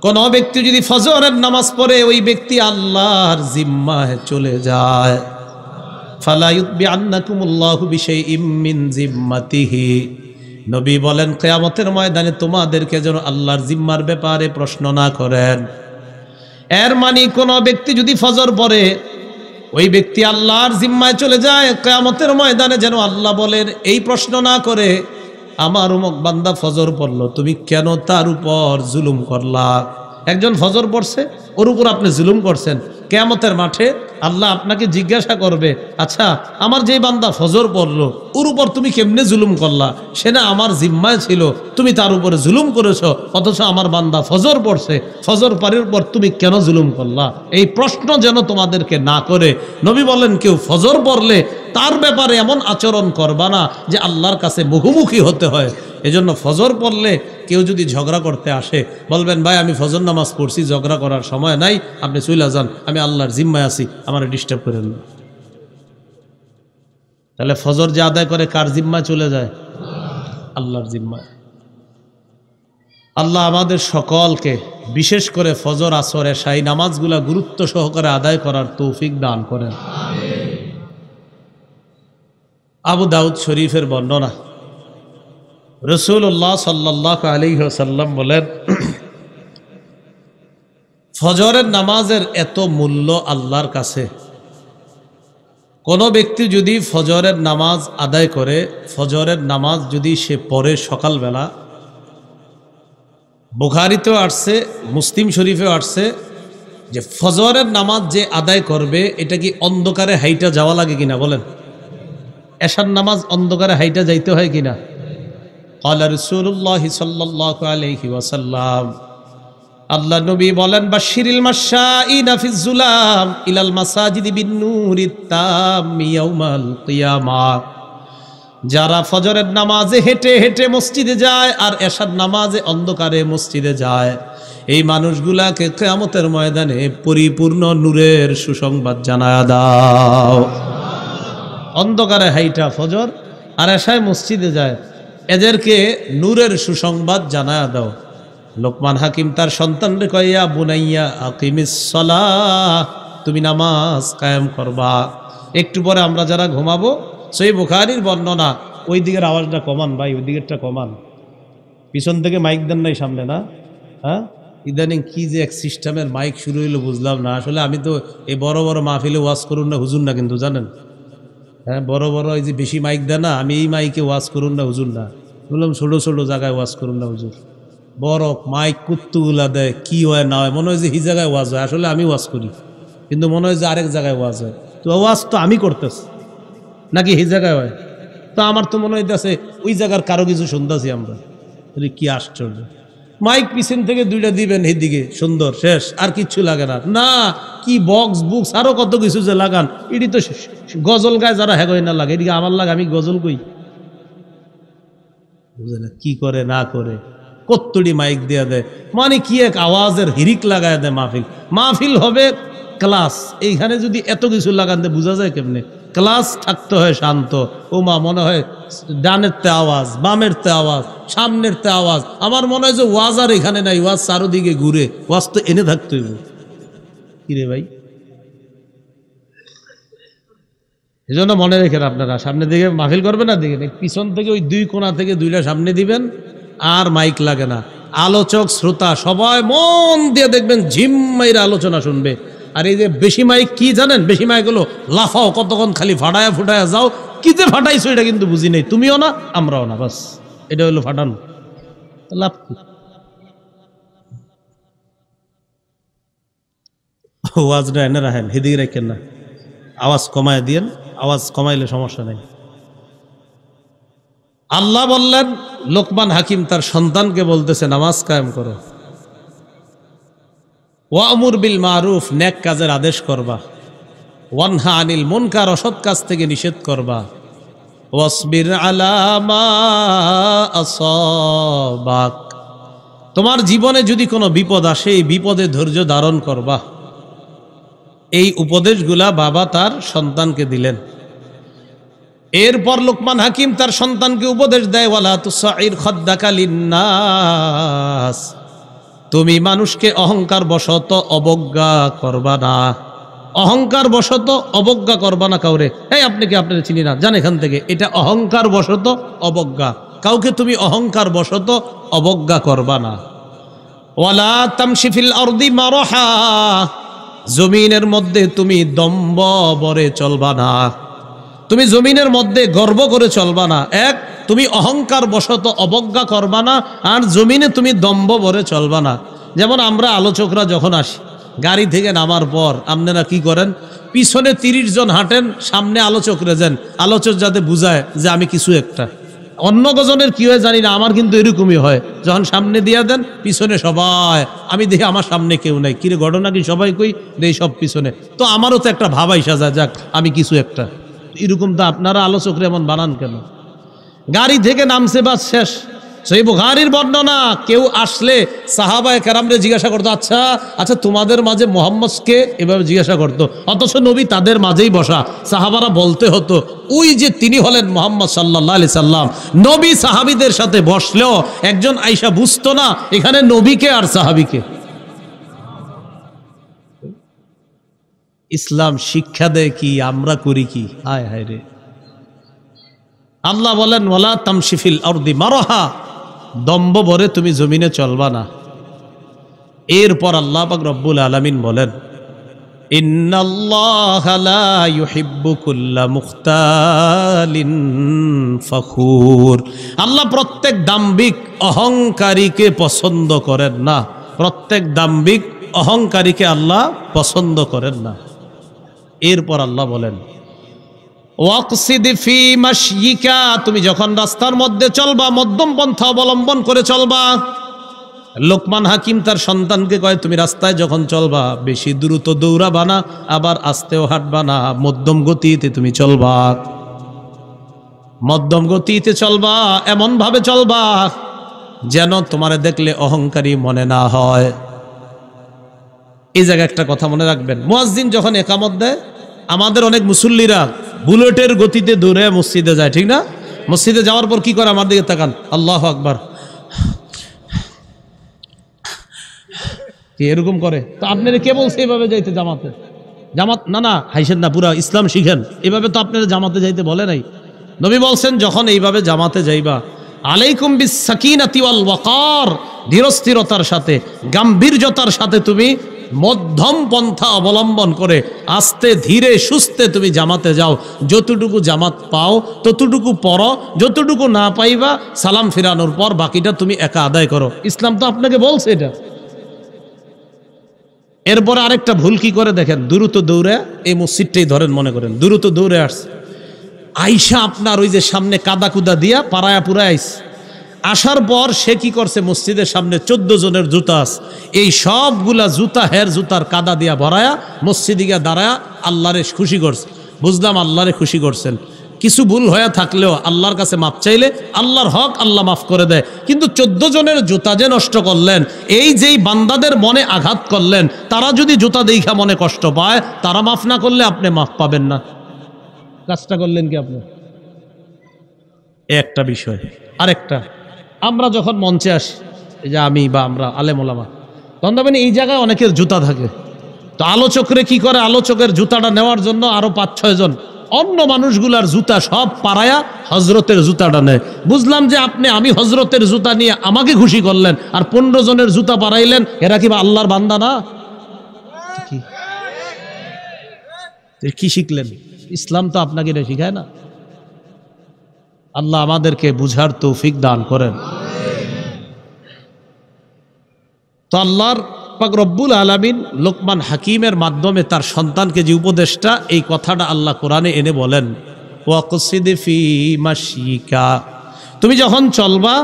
কোন ব্যক্তি যদি ফজরের নামাজ পড়ে ওই ব্যক্তি আল্লাহর জিম্মায় চলে যায়, ফালা ইউতবিআন্নাকুমুল্লাহু বিশাইইম মিন জিম্মাতিহি, নবী বলেন কিয়ামতের ময়দানে তোমাদেরকে যেন আল্লাহর জিম্মার ব্যাপারে প্রশ্ন না করেন। এর মানে কোন ব্যক্তি যদি ফজর পড়ে ওই ব্যক্তি আল্লাহর জিম্মায় চলে যায়, কিয়ামতের ময়দানে যেন আল্লাহ বলেন এই প্রশ্ন না করে, আমার অমুক বান্দা ফজর পড়লো, তুমি কেন তার উপর জুলুম করলা? একজন ফজর পড়ছে, ওর উপর আপনি জুলুম করছেন। কিয়ামতের মাঠে আল্লাহ আপনাকে জিজ্ঞাসা করবে, আচ্ছা আমার যে বান্দা ফজর পড়লো ওর উপর তুমি কেমনে জুলুম করলা? সে না আমার জিম্মায় ছিল, তুমি তার উপরে জুলুম করেছো, অথচ আমার বান্দা ফজর পড়ছে, ফজর পারের পর তুমি কেন জুলুম করলা? এই প্রশ্ন যেন তোমাদেরকে না করে। নবী বলেন কেউ ফজর পড়লে তার ব্যাপারে এমন আচরণ করবা না যে আল্লাহর কাছে মুখোমুখি হতে হয়। এজন্য ফজর পড়লে কেউ যদি ঝগড়া করতে আসে, বলবেন ভাই আমি ফজর নামাজ পড়ছি, ঝগড়া করার সময় নাই, আপনি চলে যান, আমি আল্লাহর জিম্মায় আছি, আমার ডিস্টার্ব করেন না। তাহলে ফজর যে আদায় করে কার জিম্মায় চলে যায়? আল্লাহর জিম্মায়। আল্লাহ আমাদের সকলকে বিশেষ করে ফজর, আসর, এশাই নামাজগুলা গুরুত্ব সহকারে আদায় করার তৌফিক দান করেন। আবু দাউদ শরীফের বর্ণনা, রাসূলুল্লাহ সাল্লাল্লাহু আলাইহি ওয়াসাল্লাম বলেন, ফজরের নামাজের এত মূল্য আল্লাহর কাছে, কোন ব্যক্তি যদি ফজরের নামাজ আদায় করে, ফজরের নামাজ যদি সে পড়ে সকালবেলা, বুখারীতেও আসছে, মুসলিম শরীফেও আসছে যে ফজরের নামাজ যে আদায় করবে এটা কি অন্ধকারে হাইটা যাওয়া লাগে কিনা বলেন? এশার নামাজ অন্ধকারে হাইটা যাইতে হয় কিনা? ক্বালা রাসূলুল্লাহ সাল্লাল্লাহু আলাইহি ওয়াসাল্লাম, আল্লাহ নবী বলেন, বাশশিরিল মাশাঈনা ফিজ যুলাম ইলাল মাসাজিদি বিন-নূরিত তাম্মি ইয়াউমাল কিয়ামাহ, যারা ফজরের নামাজে হেঁটে হেঁটে মসজিদে যায় আর এশার নামাজে অন্ধকারে মসজিদে যায়, এই মানুষগুলাকে কিয়ামতের ময়দানে পরিপূর্ণ নূরের সুসংবাদ জানায়া দাও। অন্ধকারে হাইটা ফজর আর এশায় মসজিদে যায়, এদেরকে নূরের সুসংবাদ জানায়া দাও। লোকমান হাকিম তার সন্তানরে কয়, ইয়া বুনাইয়া আকিমিস সালাহ, তুমি নামাজ কায়েম করবা। একটু পরে আমরা যারা ঘুমাবো, সহিহ বুখারীর বর্ণনা, ওই দিকের আওয়াজটা কমান ভাই, ওই দিকেরটা কমান, পিছন থেকে মাইক দেন নাই সামনে না? হ্যাঁ, ইদানিং কি যে এক সিস্টেমের মাইক শুরু হইলো বুঝলাম না। আসলে আমি তো এই বড় বড় মাহফিলে ওয়াজ করুন না হুজুর না, কিন্তু জানেন, হ্যাঁ বড় বড় এই যে বেশি মাইক দেয় না, আমি এই মাইকে ওয়াজ করুন না হুজুর না, বললাম ছোটো ছোটো জায়গায় ওয়াজ করুন না হুজুর। বড় মাইক কুত্তুগুলা দেয়, কি হয় না হয়, মনে হয় যে এই জায়গায় ওয়াজ হয়, আসলে আমি ওয়াজ করি, কিন্তু মনে হয় যে আরেক জায়গায় ওয়াজ হয়। তো ওয়াজ তো আমি করতেছি নাকি এই জায়গায় হয়? তো আমার তো মনে হইতেছে ওই জায়গার কারো কিছু শুনতেছি আমরা। কি আশ্চর্য, মাইক পিছন থেকে দুইটা দিবেন এইদিকে, সুন্দর, শেষ, আর কিচ্ছু লাগে না। না, কি বক্স বুকস আরো কত কিছু যে লাগান, এটি তো গজল গায় যারা হ্যাঁ না লাগে, এদিকে আমার লাগে, আমি গজল কই, বুঝে না কি করে না করে, কত্তড়ি মাইক দিয়ে দেয়, মানে কি এক আওয়াজের হিরিক লাগায় দেয়। মাহফিল মাহফিল হবে ক্লাস, এইখানে যদি এত কিছু লাগান দেয় বোঝা যায় কেমনে? ক্লাস থাকতে হয় শান্ত। ও মা, মনে হয় ডানের তে আওয়াজ, বামের তে আওয়াজ, সামনের তে আওয়াজ। আমার মনে হয় যে ওয়াজ আর এখানে নাই, ওয়াজ চারোদিকে ঘুরে, ওয়াজ তো এনে থাকতে হইব। কিরে ভাই, এই জন্য মনে রেখেন আপনারা, সামনের দিকে মাহফিল করবেন না, দেখেন পিছন থেকে ওই দুই কোণা থেকে দুইটা সামনে দিবেন, আর মাইক লাগে না। আলোচক শ্রোতা সবাই মন দিয়ে দেখবেন, ঝিম্মাইরা আলোচনা শুনবে। আর এই যে বেশি মাইক কি জানেন, বেশি মাইক হলো লাফাও কতক্ষণ, খালি ফাটায়া ফুটায়া যাও, কি যে ফাটাইছো এটা কিন্তু বুঝি নেই, তুমিও না আমরাও না, বাস এটা হলো ফাটানো, লাভ কি? ওয়াজটা এনে রাখেন, হেদিকে রাখেন না, আওয়াজ কমায় দিয়েন, আওয়াজ কমাইলে সমস্যা নেই। আল্লাহ বললেন, লোকমান হাকিম তার সন্তানকে বলতেছে, নামাজ কায়েম করো, ওয়ামুর বিল মারুফ, নেক কাজের আদেশ করবা, ওয়ানহা আনিল মুনকার, অসৎ কাজ থেকে নিষেধ করবা, ওয়াসবির আলা মা আসাবাক, তোমার জীবনে যদি কোনো বিপদ আসে এই বিপদে ধৈর্য ধারণ করবা। এই উপদেশগুলা বাবা তার সন্তানকে দিলেন। এরপর লোকমান হাকিম তার সন্তানকে উপদেশ দেয়, ওয়ালা তুসাইর খাদ্দাকা লিন্নাস, তুমি মানুষকে অহংকার বশত অবজ্ঞা করবা না। অহংকার বশত অবজ্ঞা করবা না কাউরে। এই আপনি কি, আপনারা চিনি না, জান এখান থেকে, এটা অহংকার বশত অবজ্ঞা। কাউকে তুমি অহংকার বশত অবজ্ঞা করবা না। ওয়ালা তামশি ফিল আরদি মারহা, জমিনের মধ্যে তুমি দম্ভ ভরে চলবা না। তুমি জমিনের মধ্যে গর্ব করে চলবা না। এক, তুমি অহংকার বশত অবজ্ঞা করবা না, আর জমিনে তুমি দম্ভ ভরে চলবা না। যেমন আমরা আলোচকরা যখন আসি, গাড়ি থেকে নামার পর আপনারা কি করেন? পিছনে 30 জন হাঁটেন, সামনে আলোচকরা যান, আলোচক যাতে বুঝায় যে আমি কিছু একটা। অন্য গজনের কি হয় জানি না, আমার কিন্তু এরকমই হয়। যখন সামনে দিয়া দেন, পিছনে সবাই, আমি দেখি আমার সামনে কেউ নাই, কিরে ঘটনা কি, সবাই কই দেই সব পিছনে। তো আমারও তো একটা ভাব আইসা যায়, যাক আমি কিছু একটা। এরকম তো আপনারা আলোচকরা এমন বানান কেন? গাড়ি থেকে নামছে, বাস শেষ। সেই বুখারীর বর্ণনা, কেউ আসলে সাহাবায়ে কেরামরে জিজ্ঞাসা করতো, আচ্ছা আচ্ছা তোমাদের মাঝে মুহাম্মদ কে, এভাবে জিজ্ঞাসা করতো। অথচ নবী তাদের মাঝেই বসা, সাহাবারা বলতে হতো ওই যে তিনি হলেন মুহাম্মদ সাল্লাল্লাহু আলাইহি সাল্লাম। নবী সাহাবীদের সাথে বসলেও একজন আয়েশা বুঝতো না এখানে নবীকে আর সাহাবীকে। ইসলাম শিক্ষা দেয় কি, আমরা করি কি? হায় হায় রে। আল্লাহ বলেন ওয়ালা তামশি ফিল আরদি মারহা, দম্ভ ভরে তুমি জমিনে চলবা না। এরপর আল্লাহ পাক রব্বুল আলামিন বলেন ইন্নাল্লাহা লা ইউহিব্বু কুল্লা মুখতালিন ফখুর। আল্লাহ প্রত্যেক দাম্ভিক অহংকারীকে পছন্দ করেন না। প্রত্যেক দাম্ভিক অহংকারীকে আল্লাহ পছন্দ করেন না। এরপর আল্লাহ বলেন ওয়াকসিদ ফি মাশয়িকা, তুমি যখন রাস্তার মধ্যে চলবা মধ্যম পন্থা অবলম্বন করে চলবা। লোকমান হাকিম তার সন্তানকে কয়, তুমি রাস্তায় যখন চলবা বেশি দ্রুত দৌড়াবা না, আবার আস্তেও হাঁটবা না, মধ্যম গতিতে তুমি চলবা। মধ্যম গতিতে চলবা, এমন ভাবে চলবা যেন তোমারে দেখলে অহংকারী মনে না হয়। এই জায়গায় একটা কথা মনে রাখবেন, মুয়াজ্জিন যখন একামত দেয়, আমাদের অনেক মুসল্লিরা বুলেটের গতিতে দৌড়ে মসজিদে যায়, ঠিক না? মসজিদে যাওয়ার পর কি করে? আমার দিকে তাকান, আল্লাহু আকবার, কি এরকম করে? তো আপনারা কে বলছে এইভাবে যাইতে জামাতে? জামাত না, না হাইসেন না, পুরা ইসলাম শিখেন। এভাবে তো আপনারা জামাতে যাইতে বলে নাই। নবী বলছেন যখন এইভাবে জামাতে যাইবা, আলাইকুম বিস সাকিনাতি ওয়াল ওয়াকার, ধীরস্থিরতার সাথে, গাম্ভীর্যতার সাথে তুমি মধ্যম পন্থা অবলম্বন করে আস্তে ধীরে সুস্থে তুমি জামাতে যাও। যতটুকু জামাত পাও ততটুকু পড়ো, যতটুকু না পাইবা সালাম ফিরানোর পর বাকিটা তুমি একা আদায় করো। ইসলাম তো আপনাকে বলছে এটা। এরপরে আরেকটা ভুল কি করে দেখেন, দ্রুত দৌড়ে, এই মসজিদটাই ধরেন, মনে করেন দ্রুত দৌড়ে আসছে, আইসা আপনার ওই যে সামনে কাদা কুদা দিয়া পাড়ায়া পুরা আইস। আসার পর সে কি করছে, মসজিদের সামনে 14 জনের জুতা আছে, এই সবগুলা জুতা হের জুতার কাদা দিয়া ভরায়া মসজিদে গিয়া দাঁড়ায়া আল্লাহরে খুশি করছে। বুঝলাম আল্লাহরে খুশি করছেন, কিছু ভুল হয়ে থাকলেও আল্লাহর কাছে মাপ চাইলে আল্লাহর হক আল্লাহ মাফ করে দেয়। কিন্তু 14 জনের জুতা যে নষ্ট করলেন, এই যেই বান্দাদের মনে আঘাত করলেন, তারা যদি জুতা দেখা মনে কষ্ট পায়, তারা মাফ না করলে আপনি মাফ পাবেন না। কাজটা করলেন কি আপনি? একটা বিষয়। আরেকটা, আমরা যখন মঞ্চে আসি, এই যে আমি বা আমরা আলেম ওলামা, তখন দেখবেন এই জায়গায় অনেকের জুতা থাকে। তো আলোচকরে কি করে, আলোচকের জুতাটা নেওয়ার জন্য আরো 5-6 জন অন্য মানুষগুলার জুতা সব পাড়ায়া হজরতের জুতাটা নেয়। বুঝলাম যে আমি হজরতের জুতা নিয়ে আমাকে খুশি করলেন, আর 15 জনের জুতা পাড়াইলেন, এরা কি আল্লাহর বান্দা না? কি শিখলেন? ইসলাম তো আপনাকে এটা শিখায় না। আল্লাহ আমাদেরকে বুঝার তৌফিক দান করেন। তো আল্লাহর পাক রব্বুল আলামিন লোকমান হাকিমের মাধ্যমে তার সন্তানকে যে উপদেশটা, এই কথাটা আল্লাহ কোরআনে এনে বলেন ওয়াকসিদ ফি মাশয়িকা, তুমি যখন চলবা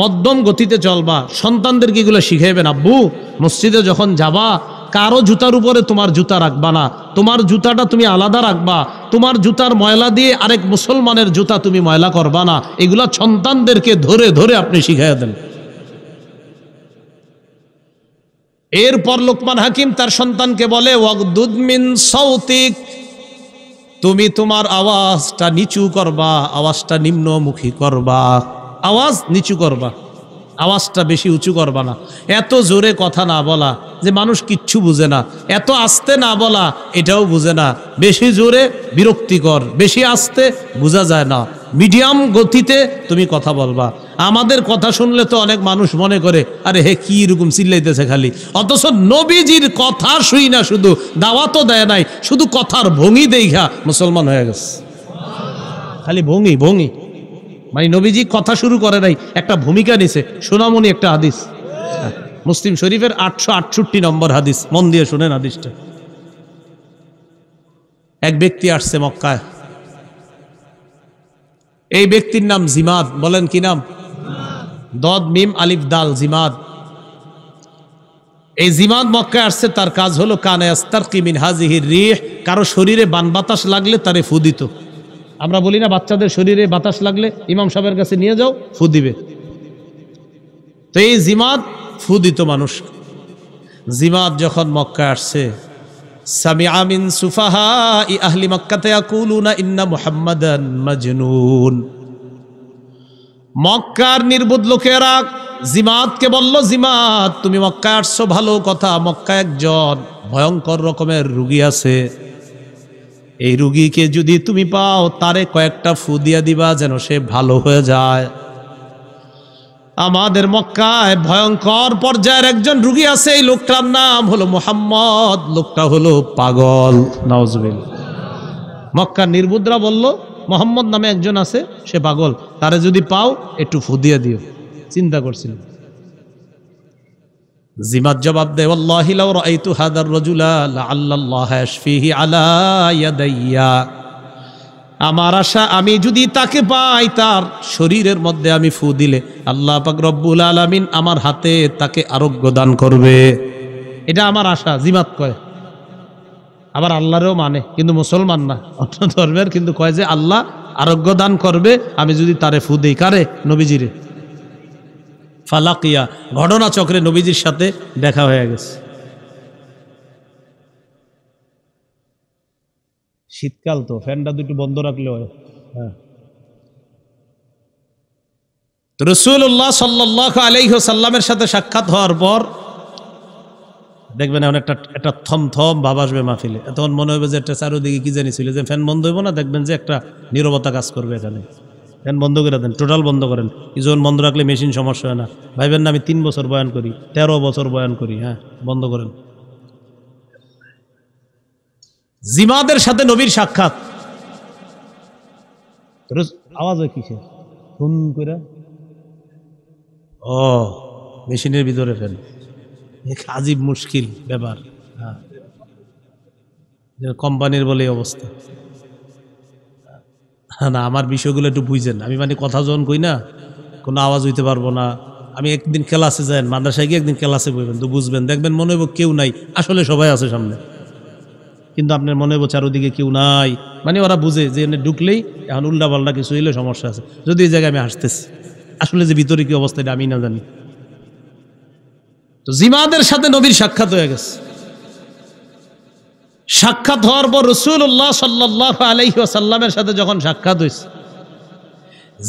মধ্যম গতিতে চলবা। সন্তানদেরকে এগুলো শিখাইবেন, আব্বু মসজিদে যখন যাবা কারো জুতার উপরে তোমার জুতা রাখবা না, তোমার জুতাটা তুমি আলাদা রাখবা, তোমার জুতার ময়লা দিয়ে আরেক মুসলমানের জুতা তুমি ময়লা করবা না। এগুলা সন্তানদেরকে ধরে ধরে আপনি শিখাইয়া দেন। এরপর লোকমান হাকিম তার সন্তানকে বলে ওয়াগদুদ মিন সাউতিক, তুমি তোমার আওয়াজটা নিচু করবা, আওয়াজটা নিম্নমুখী করবা, আওয়াজ নিচু করবা। আওয়াজটা বেশি উঁচু করবা না, এত জোরে কথা না বলা যে মানুষ কিচ্ছু বুঝে না, এত আস্তে না বলা এটাও বুঝে না, বেশি জোরে বিরক্তিকর, বেশি আস্তে বোঝা যায় না, মিডিয়াম গতিতে তুমি কথা বলবা। আমাদের কথা শুনলে তো অনেক মানুষ মনে করে আরে হে কি এরকম চিল্লাইতেছে খালি, অথচ নবীজির কথা শুই না, শুধু দাওয়াতও দেয় নাই, শুধু কথার ভঙ্গি দেখা মুসলমান হয়ে গেছে। খালি ভঙ্গি ভঙ্গি, মানে নবীজি কথা শুরু করে নাই, একটা ভূমিকা নিছে। সোনামণি একটা হাদিস, মুসলিম শরীফের 868 নম্বর হাদিস, মন দিয়ে শুনেন হাদিসটা। এক ব্যক্তি আসছে মক্কায়, এই ব্যক্তির নাম জিমাদ। বলেন কি নাম? দদ মিম আলিফ দাল, জিমাদ। এই জিমাদ মক্কায় আসছে, তার কাজ হলো কানে আস্তারকি মিন হাজিহির রিহ, কারো শরীরে বান বাতাস লাগলে তারে ফু দিত। আমরা বলি না বাচ্চাদের শরীরে বাতাস লাগলে ইমাম সাহেবের কাছে নিয়ে যাও, ফু দিবে। তো এই জিমাদ ফু দিত মানুষ। জিমাদ যখন মক্কায় আসছে, সামিআ মিন সুফাহাই আহলি মক্কাতে ইয়াকুলুনা ইন্না মুহাম্মাদান মাজনুন। মক্কার নির্বুধ লোকেরা জিমাদকে বলল, জিমাদ তুমি মক্কায় আসছো ভালো কথা, মক্কায় একজন ভয়ঙ্কর রকমের রোগী আছে, এই রুগীকে যদি তুমি পাও তারে কয়েকটা ফু দিয়া দিবা যেন সে ভালো হয়ে যায়। আমাদের মক্কায় ভয়ঙ্কর পর্যায়ের একজন রুগী আছে, এই লোকটার নাম হলো মুহাম্মদ, লোকটা হলো পাগল। নাউজুবিল্লাহ। মক্কার নির্বুদরা বলল মুহাম্মদ নামে একজন আছে, সে পাগল, তারে যদি পাও একটু ফু দিয়ে দিও। চিন্তা করছিল। জিমাদ জবাব দেয়, ওয়াল্লাহি লাউ রাআইতু হাদার রাজুলা লাআল্লাল্লাহ ইয়াশফিহি আলা ইয়াদাইয়া। আমার আশা আমি যদি তাকে পাই, তার শরীরের মধ্যে আমি ফু দিলে আল্লাহ পাক রব্বুল আলামিন আমার হাতে তাকে আরোগ্য দান করবে। এটা আমার আশা। জিমাদ কয়, আবার আল্লাহরেও মানে, কিন্তু মুসলমান না, অন্য ধর্মের, কিন্তু কয় যে আল্লাহ আরোগ্য দান করবে আমি যদি তারে ফু দেই। কারে? নবীজিরে। ফালাকিয়া, ঘটনা চক্রে নবীজির সাথে দেখা হয়ে গেছে। শীতকাল তো ফ্যানটা দুটো বন্ধ রাখলে হয়। হ্যাঁ, রাসূলুল্লাহ সাল্লাল্লাহু আলাইহি ওয়াসাল্লামের সাথে সাক্ষাৎ হওয়ার পর দেখবেন এখন একটা থমথম ভাব আসবে মাহফিলে। তখন মনে হবে যে একটা চারোদিকে কি জানি ছিল, যে ফ্যান বন্ধ হইব না, দেখবেন যে একটা নীরবতা কাজ করবে এখানে। ফ্যান বন্ধ করে দেন, টোটাল বন্ধ করেন। কিছুক্ষণ বন্ধ রাখলে মেশিন সমস্যা হয় না। ভাইবেন না আমি 3 বছর বয়ান করি, 13 বছর বয়ান করি। হ্যাঁ, বন্ধ করেন। জিমাদের সাথে নবীর সাক্ষাৎ। আওয়াজ হয় কিসে? ফোন করে, ও মেশিনের ভিতরে ফেন। আজীব মুশকিল ব্যাপার। হ্যাঁ, কোম্পানির বলে অবস্থা না। আমার বিষয়গুলো একটু বুঝছেন। আমি মানে কথা যখন কই না, কোনো আওয়াজ হইতে পারবো না। আমি একদিন ক্লাসে যাই, মাদ্রাসায় গিয়ে একদিন ক্লাসে বইবেন তো বুঝবেন, দেখবেন মনে হইব কেউ নাই, আসলে সবাই আছে সামনে, কিন্তু আপনার মনে হইব চারোদিকে কেউ নাই। মানে ওরা বুঝে যে এনে ঢুকলেই এখন উল্টা পাল্টা কিছু হইলে সমস্যা আছে। যদি এই জায়গায় আমি হাসতেছি, আসলে যে ভিতরে কি অবস্থা এটা আমি না জানি। তো জিমাদের সাথে নবীর সাক্ষাৎ হয়ে গেছে। সাক্ষাৎ হওয়ার পর রাসূলুল্লাহ সাল্লাল্লাহু আলাইহি ওয়াসাল্লামের সাথে যখন সাক্ষাৎ হয়েছে,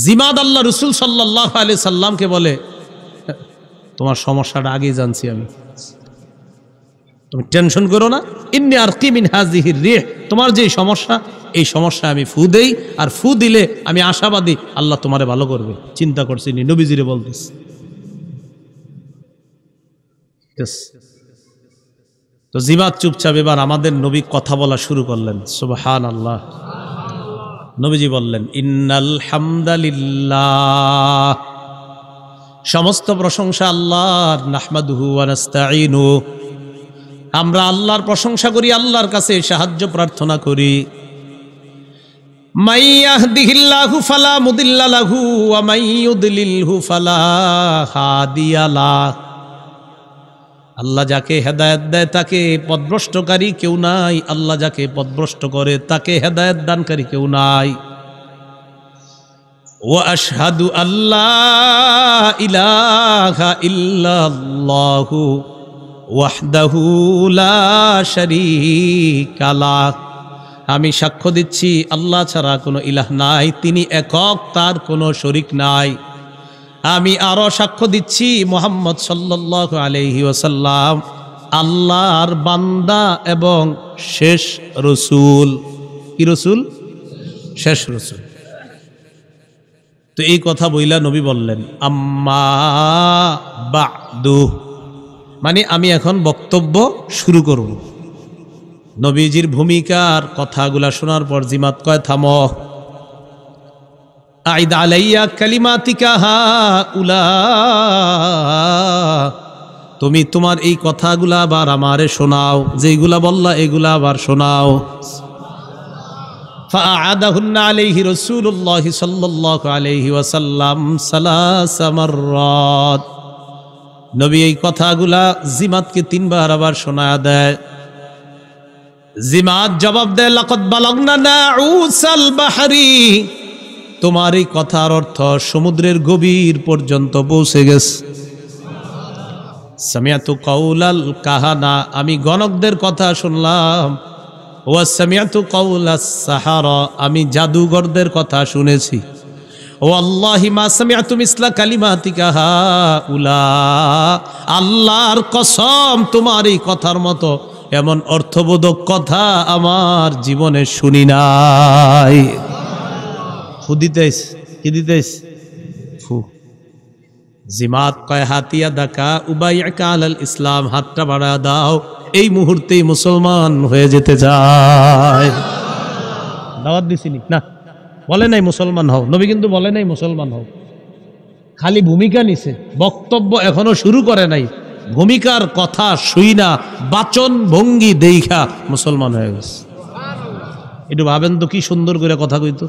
জিমাদ আল্লাহ রাসূল সাল্লাল্লাহু আলাইহি সাল্লামকে বলে, তোমার সমস্যাটা আগেই জানছি আমি, তুমি টেনশন করো না। ইন্নী আরকি মিন হাযিহির রিহ, তোমার যে সমস্যা, এই সমস্যা আমি ফু দেই, আর ফু দিলে আমি আশাবাদী আল্লাহ তোমারে ভালো করবে। চিন্তা করছি নি, নবীজিরে বলতেছি। তো জিমাদ চুপচাপ। এবার আমাদের নবী কথা বলা শুরু করলেন। সুবহানাল্লাহ। নবীজি বললেন, ইন্নাল হামদালিল্লাহ, সমস্ত প্রশংসা আল্লাহর। নাহমাদুহু ওয়া নাস্তাঈনু, আমরা আল্লাহর প্রশংসা করি, আল্লাহর কাছে সাহায্য প্রার্থনা করি। মাই ইয়াহদিহিল্লাহু ফালা মুদিল্লা লাহু ওয়া মাই ইউদ্লিলহু ফালা হাদিয়া লাহু, আল্লাহ যাকে হেদায়েত দেয় তাকে পথভ্রষ্টকারী কেউ নাই, আল্লাহ যাকে পথভ্রষ্ট করে তাকে হেদায়েত দানকারী কেউ নাই। ওয়া আশহাদু আল্লা ইলাহা ইল্লাল্লাহু ওয়াহদাহু লা শারীকা লাহ, আমি সাক্ষ্য দিচ্ছি আল্লাহ ছাড়া কোনো ইলাহ নাই, তিনি একক, তার কোনো শরীক নাই। আমি আরো সাক্ষ্য দিচ্ছি মুহাম্মদ সাল্লাল্লাহু আলাইহি ওয়াসাল্লাম আল্লাহর বান্দা এবং শেষ রসূল। কি রসূল? শেষ রসূল। তো এই কথা বইলা নবী বললেন আম্মা বা'দু, মানে আমি এখন বক্তব্য শুরু করব। নবীজির ভূমিকার কথাগুলা শোনার পর জিমাত কয় থামো। আইদ আলাইয়া কালিমাতিকা হাউলা, তুমি তোমার এই কথাগুলা আবার আমারে শোনাও, যেগুলা বললা এগুলা আবার শোনাও। ফাআদাহুন্না আলাইহি রাসূলুল্লাহ সাল্লাল্লাহু আলাইহি ওয়াসাল্লাম সালাসা মাররাত, নবী এই কথাগুলা জিমাতকে 3 বার আবার শোনায়া দেয়। জিমাত জবাব দেয় লাকাদ বালাগনা নাউসাল বাহরি, তোমার এই কথার অর্থ সমুদ্রের গভীর পর্যন্ত পৌঁছে গেছে। সামিআতু কাউলাল কাহানা, আমি গণকদের কথা শুনলাম। ওয়া সামিআতু কাউলাস সাহারা, আমি জাদুঘরদের কথা শুনেছি। ওয়াল্লাহি মা সামিআতু মিসলা কালিমাতিকা হাউলা, আল্লাহর কসম তোমার এই কথার মতো এমন অর্থবোধক কথা আমার জীবনে শুনি নাই। ফু দিতেছ, কি দিতেছ? ফু। জিমাত কয় হাতিয়া দাকা উবাইয়াকা আলাল ইসলাম, হাতটা বাড়া দাও, এই মুহূর্তেই মুসলমান হয়ে যেতে চায়। দাওয়াত দিছিনি না, বলে নাই মুসলমান হও, নবী কিন্তু বলে নাই মুসলমান হও, খালি ভূমিকা নিছে, বক্তব্য এখনো শুরু করে নাই। ভূমিকার কথা শুই না, বাচন ভঙ্গি দেইখা মুসলমান হয়ে গেছে। একটু ভাবেন তো কি সুন্দর করে কথা কইতো।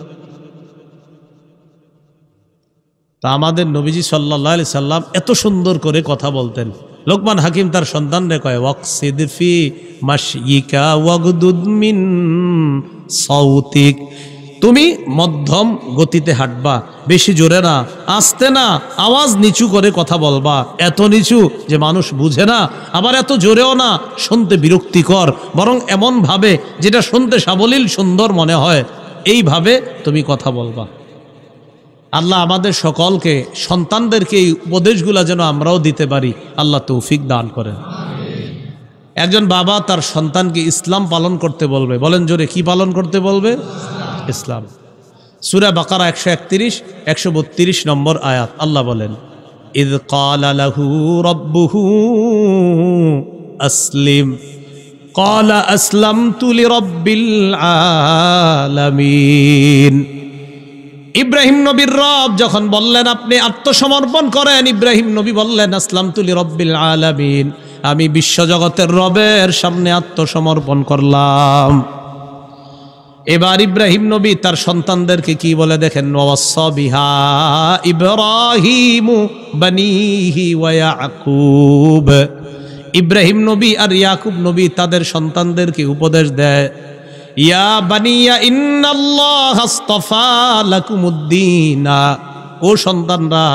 তা আমাদের নবীজি সাল্লাল্লাহু আলাইহি সাল্লাম এত সুন্দর করে কথা বলতেন। লোকমান হাকিম তার সন্তানরে কয় ওয়াকসিদ ফি মাশয়িকা ওয়াগদুদ মিন সাউতিক, তুমি মধ্যম গতিতে হাঁটবা, বেশি জোরে না, আস্তে না, আওয়াজ নিচু করে কথা বলবা, এত নিচু যে মানুষ বুঝে না, আবার এত জোরেও না শুনতে বিরক্তিকর, বরং এমন ভাবে যেটা শুনতে সাবলীল সুন্দর মনে হয়, এইভাবে তুমি কথা বলবা। আল্লাহ আমাদের সকলকে, সন্তানদেরকে এই উপদেশগুলা যেন আমরাও দিতে পারি, আল্লাহ তৌফিক দান করেন। একজন বাবা তার সন্তানকে ইসলাম পালন করতে বলবে, বলেন জোরে, কি পালন করতে বলবে? ইসলাম। সূরা বাকারা 131 132 নম্বর আয়াত, আল্লাহ বলেন ইয ক্বালা লাহু রাব্বুহু আসলিম ক্বালা আসলামতু লিরাব্বিল আলামিন। ইব্রাহিম নবীর রব যখন বললেন আপনি আত্মসমর্পণ করেন, ইব্রাহিম নবী বললেন আসলামতু লিরাব্বিল আলামিন, আমি বিশ্বজগতের রবের সামনে আত্মসমর্পণ করলাম। এবার ইব্রাহিম নবী তার সন্তানদেরকে কি বলে দেখেন, ওয়াসা বিহা ইব্রাহিমু বানিহি ওয়া ইয়াকুব, ইব্রাহিম নবী আর ইয়াকুব নবী তাদের সন্তানদেরকে উপদেশ দেয়, ইয়া বানিয়া ইন্নাল্লাহা আস্তাফা লাকুমুদ্দিনা, ও সন্তানরা,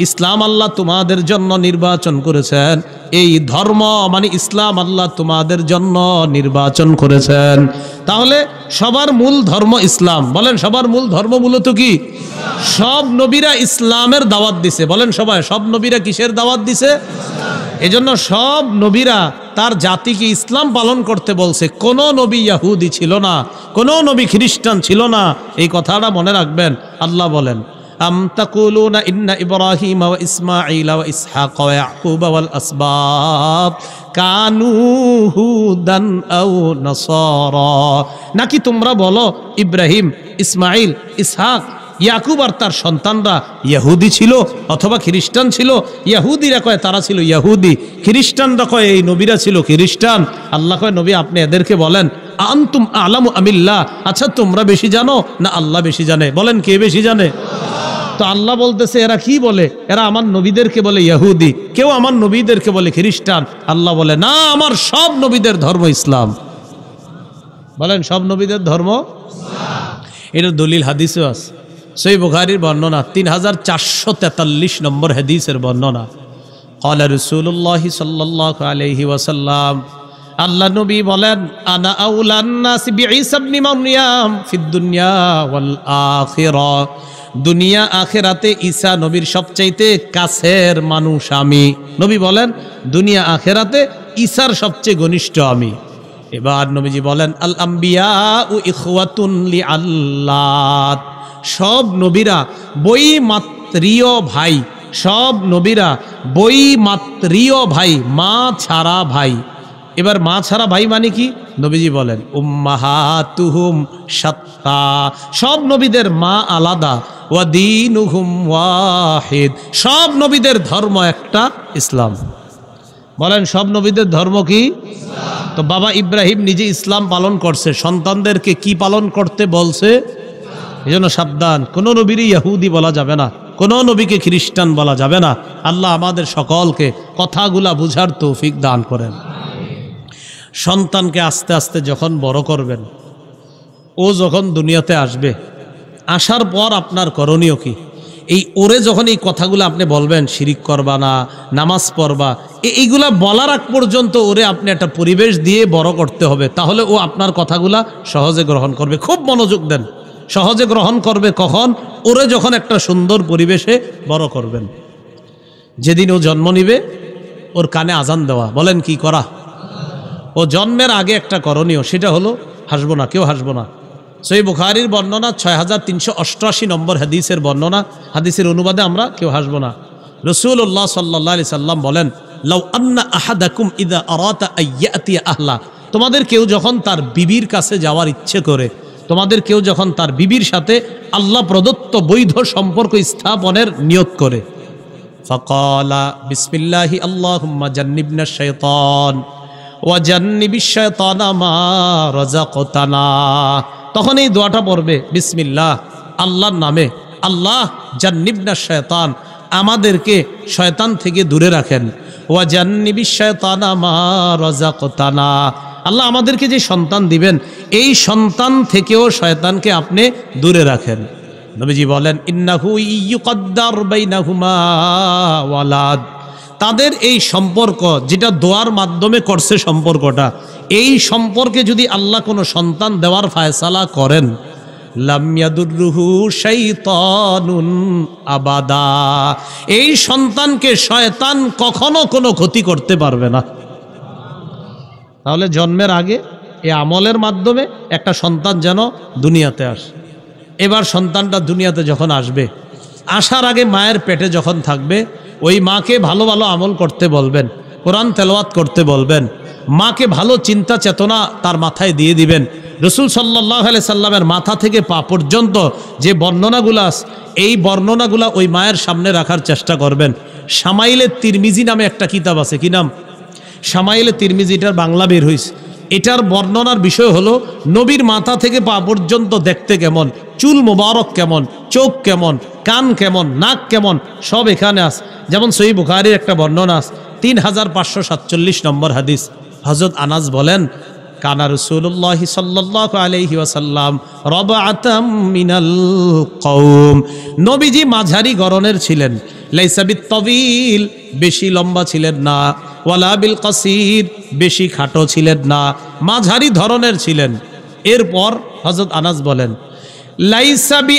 ইসলাম আল্লাহ তোমাদের জন্য নির্বাচন করেছেন, এই ধর্ম মানে ইসলাম আল্লাহ তোমাদের জন্য নির্বাচন করেছেন। তাহলে সবার মূল ধর্ম ইসলাম, বলেন সবার মূল ধর্ম মূলত কি? সব নবীরা ইসলামের দাওয়াত দিছে, বলেন সবাই, সব নবীরা কিসের দাওয়াত দিছে? এজন্য সব নবীরা তার জাতিকে ইসলাম পালন করতে বলছে। কোন নবী ইয়াহুদি ছিল না, কোন নবী খ্রিস্টান ছিল না, এই কথাটা মনে রাখবেন। আল্লাহ বলেন আম তাকুলুনা ইন্না ইব্রাহিমা ওয়া ইসমাঈলা ওয়া ইসহাক ওয়া ইয়াকুবা ওয়াল আসবাত কানু হুদান আও নাসারা, নাকি তোমরা বলো ইব্রাহিম, ইসমাঈল, ইসহাক, ইয়াকুব আর তার সন্তানরা ইহুদি ছিল অথবা খ্রিস্টান ছিল? ইহুদিরা কয় তারা ছিল ইহুদি, খ্রিস্টানরা কয় এই নবীরা ছিল খ্রিস্টান। আল্লাহ কয় নবী আপনি এদেরকে বলেন আনতুম আলামু আমিল্লাহ, আচ্ছা তোমরা বেশি জানো না আল্লাহ বেশি জানে? বলেন কে বেশি জানে? তো আল্লাহ বলতেছে এরা কি বলে, এরা আমার নবীদেরকে বলে ইহুদি, কেউ আমার নবীদেরকে বলে খ্রিস্টান। আল্লাহ বলে না, আমার সব নবীদের ধর্ম ইসলাম। বলেন সব নবীদের ধর্ম ইসলাম। এর দলিল হাদিসও আছে, সহিহ বুখারীর বর্ণনা 3443 নম্বর হাদিসের বর্ণনা। ক্বালা রাসূলুল্লাহ সাল্লাল্লাহু আলাইহি ওয়াসাল্লাম, আল্লাহ নবী বলেন আনা আউলান নাস বিঈসা ইবনে মারইয়াম ফিদ দুনিয়া ওয়াল আখিরা দুনিয়া আখেরাতে ঈসা নবীর সবচাইতে কাছের মানুষ আমি। নবী বলেন দুনিয়া আখেরাতে ঈসার সবচেয়ে ঘনিষ্ঠ আমি। এবার নবীজি বলেন আল আম্বিয়া ও ইখওয়াতুন লিআল্লাহ, সব নবীরা বৈমাত্রীয় ভাই, সব নবীরা বৈমাত্রীয় ভাই, মা ছাড়া ভাই। এবার মা ছাড়া ভাই মানে কি? নবীজি বলেন উম্মাহাতুহুম শাত্তা, সব নবীদের মা আলাদা, ওয়া দীনুহুম ওয়াহিদ, সব নবীদের ধর্ম একটা, ইসলাম। বলেন সব নবীদের ধর্ম কি? তো বাবা ইব্রাহিম নিজে ইসলাম পালন করছে, সন্তানদেরকে কি পালন করতে বলছে? এই জন্য সাবধান, কোনো নবীরই ইহুদি বলা যাবে না, কোনো নবীকে খ্রিস্টান বলা যাবে না। আল্লাহ আমাদের সকলকে কথাগুলা বুঝার তৌফিক দান করেন। সন্তানকে আস্তে আস্তে যখন বড় করবেন, ও যখন দুনিয়াতে আসবে, আসার পর আপনার করণীয় কি? এই ওরে যখন এই কথাগুলো আপনি বলবেন, শিরিক করবা না, নামাজ পড়বা, এইগুলা বলার আগ পর্যন্ত ওরে আপনি একটা পরিবেশ দিয়ে বড় করতে হবে, তাহলে ও আপনার কথাগুলা সহজে গ্রহণ করবে। খুব মনোযোগ দেন, সহজে গ্রহণ করবে কখন? ওরে যখন একটা সুন্দর পরিবেশে বড় করবেন। যেদিন ও জন্ম নিবে, ওর কানে আজান দেওয়া। বলেন কি করা? ও জন্মের আগে একটা করণীয়, সেটা হলো হাসবো না, কেউ হাসবো না। সহিহ বুখারীর বর্ণনা 6388 নম্বর হাদিসের বর্ণনা, হাদিসের অনুবাদে আমরা কেউ হাসবো না। রাসূলুল্লাহ সাল্লাল্লাহু আলাইহি সাল্লাম বলেন লাউ আন্না আহাদাকুম ইযা আরাতা আইয়াতি আহলা, তোমাদের কেউ যখন তার বিবির কাছে যাওয়ার ইচ্ছে করে, তোমাদের কেউ যখন তার বিবির সাথে আল্লাহ প্রদত্ত বৈধ সম্পর্ক স্থাপনের নিয়ত করে, ফাকালা বিসমিল্লাহি আল্লাহুম্মা জান্নিবনাশ শাইতান ওয়া জান্নিবিশ শাইতানা মা রাযাকতানা, তখন এই দোয়াটা পড়বে বিসমিল্লাহ, আল্লাহর নামে, আল্লাহ জান্নিবনাশ শাইতান, আমাদেরকে শয়তান থেকে দূরে রাখেন, ওয়া জান্নিবিশ শাইতানা মা রাযাকতানা, আল্লাহ আমাদেরকে যে সন্তান দিবেন এই সন্তান থেকেও শয়তানকে আপনি দূরে রাখেন। নবীজি বলেন ইন্নাহু ইয়ুকদ্দার বাইনাহুমা ওয়ালাদ, তাদের এই সম্পর্ক যেটা দোয়ার মাধ্যমে করছে সম্পর্কটা, এই সম্পর্কে যদি আল্লাহ কোনো সন্তান দেওয়ার ফায়সালা করেন, লাম ইয়াদুররুহু শাইতানুন আবাদা, এই সন্তানকে শয়তান কখনো কোনো ক্ষতি করতে পারবে না। তাহলে জন্মের আগে এই আমলের মাধ্যমে একটা সন্তান যেন দুনিয়াতে আসে। এবার সন্তানটা দুনিয়াতে যখন আসবে, আসার আগে মায়ের পেটে যখন থাকবে, ওই মাকে ভালো ভালো আমল করতে বলবেন, কোরআন তেলাওয়াত করতে বলবেন, মাকে ভালো চিন্তা চেতনা তার মাথায় দিয়ে দিবেন। রাসূল সাল্লাল্লাহু আলাইহি সাল্লামের মাথা থেকে পা পর্যন্ত যে বর্ণনাগুলো আছে, এই বর্ণনাগুলো ওই মায়ের সামনে রাখার চেষ্টা করবেন। শামাইলে তিরমিজি নামে একটা কিতাব আছে, কি নাম? শামাইলে তিরমিজি, এটার বাংলা বের হয়েছে। এটার বর্ণনার বিষয় হলো নবীর মাথা থেকে পা পর্যন্ত দেখতে কেমন, চুল মোবারক কেমন, চোখ কেমন, কান কেমন, নাক কেমন, সব এখানে আছে। যেমন সহিহ বুখারীর একটা বর্ণনা আছে 3547 নম্বর হাদিস। হযরত আনাস বলেন কানা রাসূলুল্লাহ সাল্লাল্লাহু আলাইহি ওয়াসাল্লাম রাবআতাম মিনাল কওম, নবীজি মাঝারি গড়নের ছিলেন, লাইসা বিত-তাবিল, বেশি লম্বা ছিলেন না, ওয়ালা বিল কাসির, বেশি খাটো ছিলেন না, মাঝারি ধরনের ছিলেন। এরপর হযরত আনাস বলেন লাইসা বি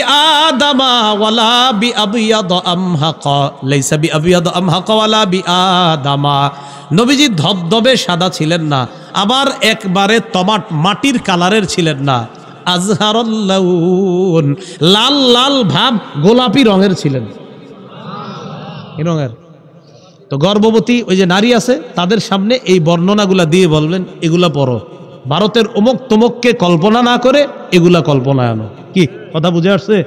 আদামা ওয়ালা বি আবিয়াদ আমহাকা, লাইসা বি আবিয়াদ আমহাকা ওয়ালা বি আদামা, নবীজি ধবধবে সাদা ছিলেন না, আবার একবারে টমাট মাটির কালারের ছিলেন না, আজহারুল লাউন, লাল লাল ভাব গোলাপি রঙের ছিলেন। এই রঙের। তো গর্ভবতী ওই যে নারী আছে, তাদের সামনে এই বর্ণনাগুলা দিয়ে বলবেন এগুলা পড়ো, ভারতের অমুক তমুককে কল্পনা না করে এগুলা কল্পনায় আনো। কি কথা বুঝে আসছে?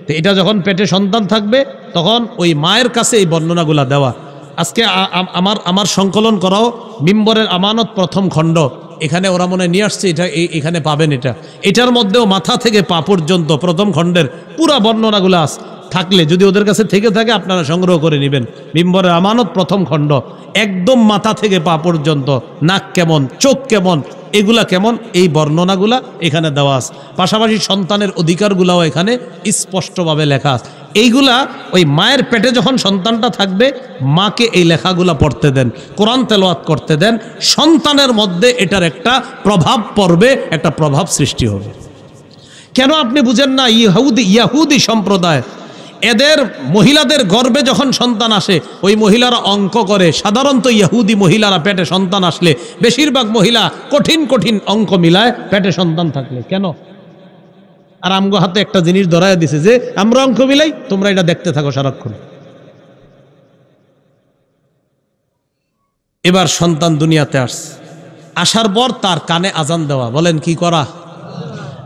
তো এটা যখন পেটে সন্তান থাকবে, তখন ওই মায়ের কাছে এই বর্ণনাগুলা দেওয়া। আজকে আমার সংকলন করাও মিম্বরের আমানত প্রথম খণ্ড, এখানে ওরা মনে নিয়ে আসছে, এটা এখানে পাবেন। এটার মধ্যেও মাথা থেকে পা পর্যন্ত প্রথম খণ্ডের পুরা বর্ণনাগুলো আছে। থাকলে যদি ওদের কাছে থেকে থাকে আপনারা সংগ্রহ করে নেবেন। মিম্বরের আমানত প্রথম খণ্ড, একদম মাথা থেকে পা পর্যন্ত, নাক কেমন, চোখ কেমন, এগুলা কেমন, এই বর্ণনাগুলা এখানে দেওয়া আছে। পাশাপাশি সন্তানের অধিকারগুলাও এখানে স্পষ্টভাবে লেখা আছে। এইগুলা ওই মায়ের পেটে যখন সন্তানটা থাকবে, মাকে এই লেখাগুলা পড়তে দেন, কোরআন তেলাওয়াত করতে দেন, সন্তানের মধ্যে এটার একটা প্রভাব পড়বে, একটা প্রভাব সৃষ্টি হবে। কেন আপনি বুঝেন না? ইয়াহুদি সম্প্রদায়, এদের মহিলাদের গর্ভে যখন সন্তান আসে ওই মহিলারা অঙ্ক করে। সাধারণত ইহুদি মহিলারা পেটে সন্তান আসলে বেশিরভাগ মহিলা কঠিন কঠিন অঙ্ক মিলায় পেটে সন্তান থাকলে। কেন? আর আমগো হাতে একটা জিনিস ধরায় দিছে যে আমরা অঙ্ক মিলাই, তোমরা এটা দেখতে থাকো সারাক্ষণ। এবার সন্তান দুনিয়াতে আসার পর তার কানে আজান দেওয়া। বলেন কি করা?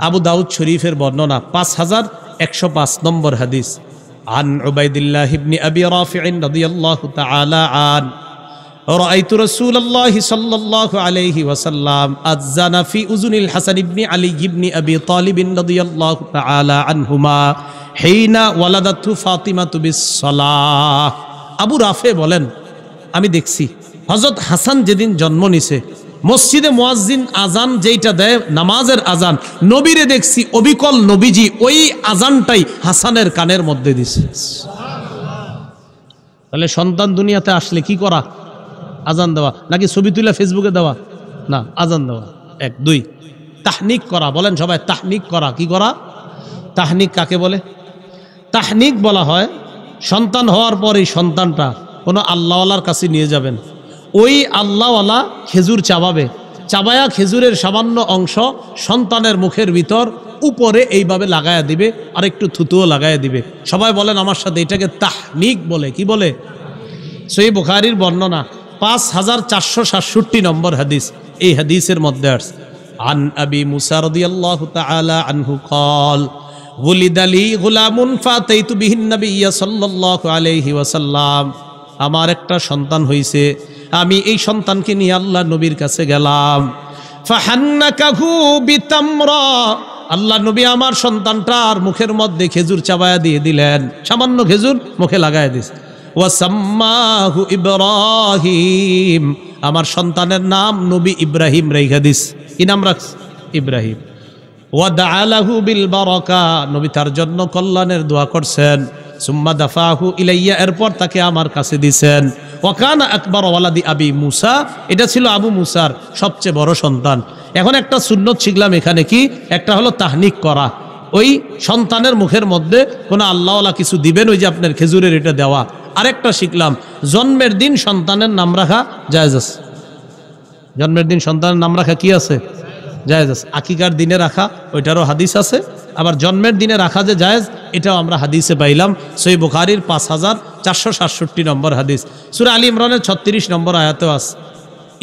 আবু দাউদ শরীফের বর্ণনা 5105 নম্বর হাদিস। عن عبيد الله بن أبي رافع رضي الله تعالى عنه رأيت رسول الله صلى الله عليه وسلم أذن في أذن الحسن بن علي بن أبي طالب رضي الله تعالى عنهما حين ولدته فاطمة بالصلاة। আবু রাফে বলেন, আমি দেখছি হযরত হাসান যেদিন জন্ম নিছে মসজিদে মুয়াজ্জিন আজান যেইটা দেয় নামাজের আজান, নবীরে দেখছি অবিকল নবীজি ওই আজানটাই হাসানের কানের মধ্যে দিছে। তাহলে সন্তান দুনিয়াতে আসলে কি করা? আজান দেওয়া, নাকি ছবি তুলে ফেসবুকে দেওয়া? না, আজান দেওয়া। 1 2 তাহনিক করা। বলেন সবাই, তাহনিক করা। কি করা? তাহনিক কাকে বলে? তাহনিক বলা হয় সন্তান হওয়ার পর এই সন্তানটা কোনো আল্লাহওয়ালার কাছে নিয়ে যাবেন। ওই আল্লাহওয়ালা খেজুর চাবাবে, চাবায়া খেজুরের সামান্য অংশ সন্তানের মুখের ভিতর উপরে এইভাবে লাগায়া দিবে, আর একটু থুতুও লাগায়া দিবে। সবাই বলেন আমার সাথে, এটাকে তাহনিক বলে। কি বলে? সহিহ বুখারীর বর্ণনা 5467 নম্বর হাদিস। এই হাদিসের মধ্যে আছে আন আবি মুসা রাদিয়াল্লাহু তাআলা আনহু قال ولد لي غلام فاتيت به النبي صلى الله عليه وسلم। আমার একটা সন্তান হইছে, আমি এই সন্তানকে নিয়ে আল্লাহ নবীর কাছে গেলাম। ফাহান্নাকাহু বিতামরা, আল্লাহ নবী আমার সন্তানটার মুখের মধ্যে খেজুর চাবায়া দিয়ে দিলেন, সামান্য খেজুর মুখে লাগায় দিস। ওয়াসাম্মাহু ইব্রাহিম, আমার সন্তানের নাম নবী ইব্রাহিম রাইখা দিস। কি নাম রাখস? ইব্রাহিম। ওয়াদআ লাহু বিল বারাকা, নবী তার জন্য কল্যাণের দোয়া করছেন। সুম্মা দাফাহু ইলাইয়া, এরপর তাকে আমার কাছে দিছেন। ওয়াকানা আকবার ওয়ালাদি আবি মুসা, এটা ছিল আবু মুসার সবচেয়ে বড় সন্তান। এখন একটা সুন্নত শিখলাম এখানে, কি একটা হলো তাহনিক করা। ওই সন্তানের মুখের মধ্যে কোনো আল্লাহওয়ালা কিছু দিবেন, ওই যে আপনার খেজুরের এটা দেওয়া। আরেকটা শিখলাম, জন্মের দিন সন্তানের নাম রাখা জায়েজ আছে। জন্মের দিন সন্তানের নাম রাখা কি আছে? জায়েজ আছে। আকিকার দিনে রাখা, ওইটারও হাদিস আছে। আবার জন্মের দিনে রাখা যে জায়েজ, এটাও আমরা হাদিসে পাইলাম। সহিহ বুখারীর 5467 নম্বর হাদিস। সূরা আলী ইমরানের 36 নম্বর আয়াতেও আছে।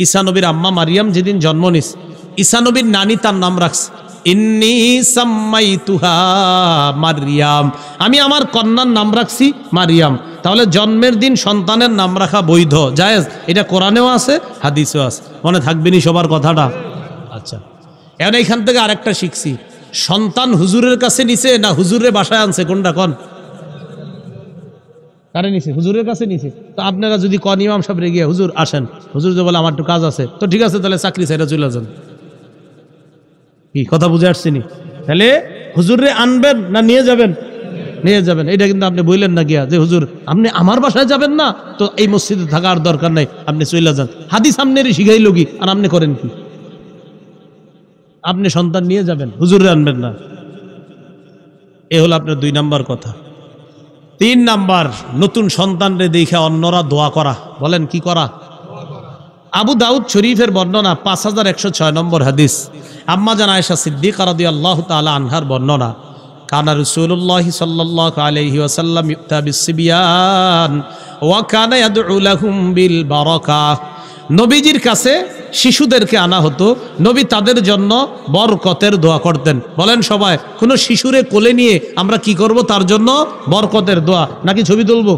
ঈসা নবীর আম্মা মারিয়াম যেদিন জন্ম নিস, ঈসা নবীর নানি তার নাম রাখছে ইন্নী সাম্মাইতুহা মারিয়াম, আমি আমার কন্যার নাম রাখছি মারিয়াম। তাহলে জন্মের দিন সন্তানের নাম রাখা বৈধ, জায়েজ। এটা কোরআনেও আছে, হাদিসেও আছে। মনে থাকবেনি সবার কথাটা? আচ্ছা, এখন এইখান থেকে আরেকটা শিখছি, সন্তান হুজুরের কাছে নিছে না হুজুরের বাসায় আনছে? কোনটা কন? কারে নিছে? হুজুরের কাছে নিছে। তো আপনারা যদি কন ইমাম সাহেব রে গিয়ে হুজুর আসেন, হুজুর যে বলে আমার একটু কাজ আছে, তো ঠিক আছে তাহলে চাকরি ছেড়ে চলে যান। কি কথা বুঝে আসছিনি? তাহলে হুজুরে আনবেন না নিয়ে যাবেন? নিয়ে যাবেন। এটা কিন্তু আপনি বললেন না গিয়া যে হুজুর আপনি আমার বাসায় যাবেন না, তো এই মসজিদে থাকার দরকার নাই, আপনি চলে যান। হাদিস আপনারই শিখাইল কি, আর আপনি করেন কি? আপনি সন্তান নিয়ে যাবেন, হুজুরে আনবেন না। এ হলো আপনার 2 নাম্বার কথা। 3 নাম্বার, নতুন সন্তানরে দেখে অন্যরা দোয়া করা। বলেন কি করা? আবু দাউদ শরীফের বর্ণনা 5106 নম্বর হাদিস। আম্মা জান আয়েশা সিদ্দিকা রাদিয়াল্লাহু তাআলা আনহার বর্ণনা, কানা রাসূলুল্লাহ সাল্লাল্লাহু আলাইহি ওয়াসাল্লাম ইউতা বিসবিয়ান ওয়া কানা ইয়াদউ লাহুম বিল বারাকাহ। নবীজির কাছে শিশুদেরকে আনা হতো, নবী তাদের জন্য বরকতের দোয়া করতেন। বলেন সবাই, কোনো শিশুরে কোলে নিয়ে আমরা কি করব? তার জন্য বরকতের দোয়া, নাকি ছবি তুলব?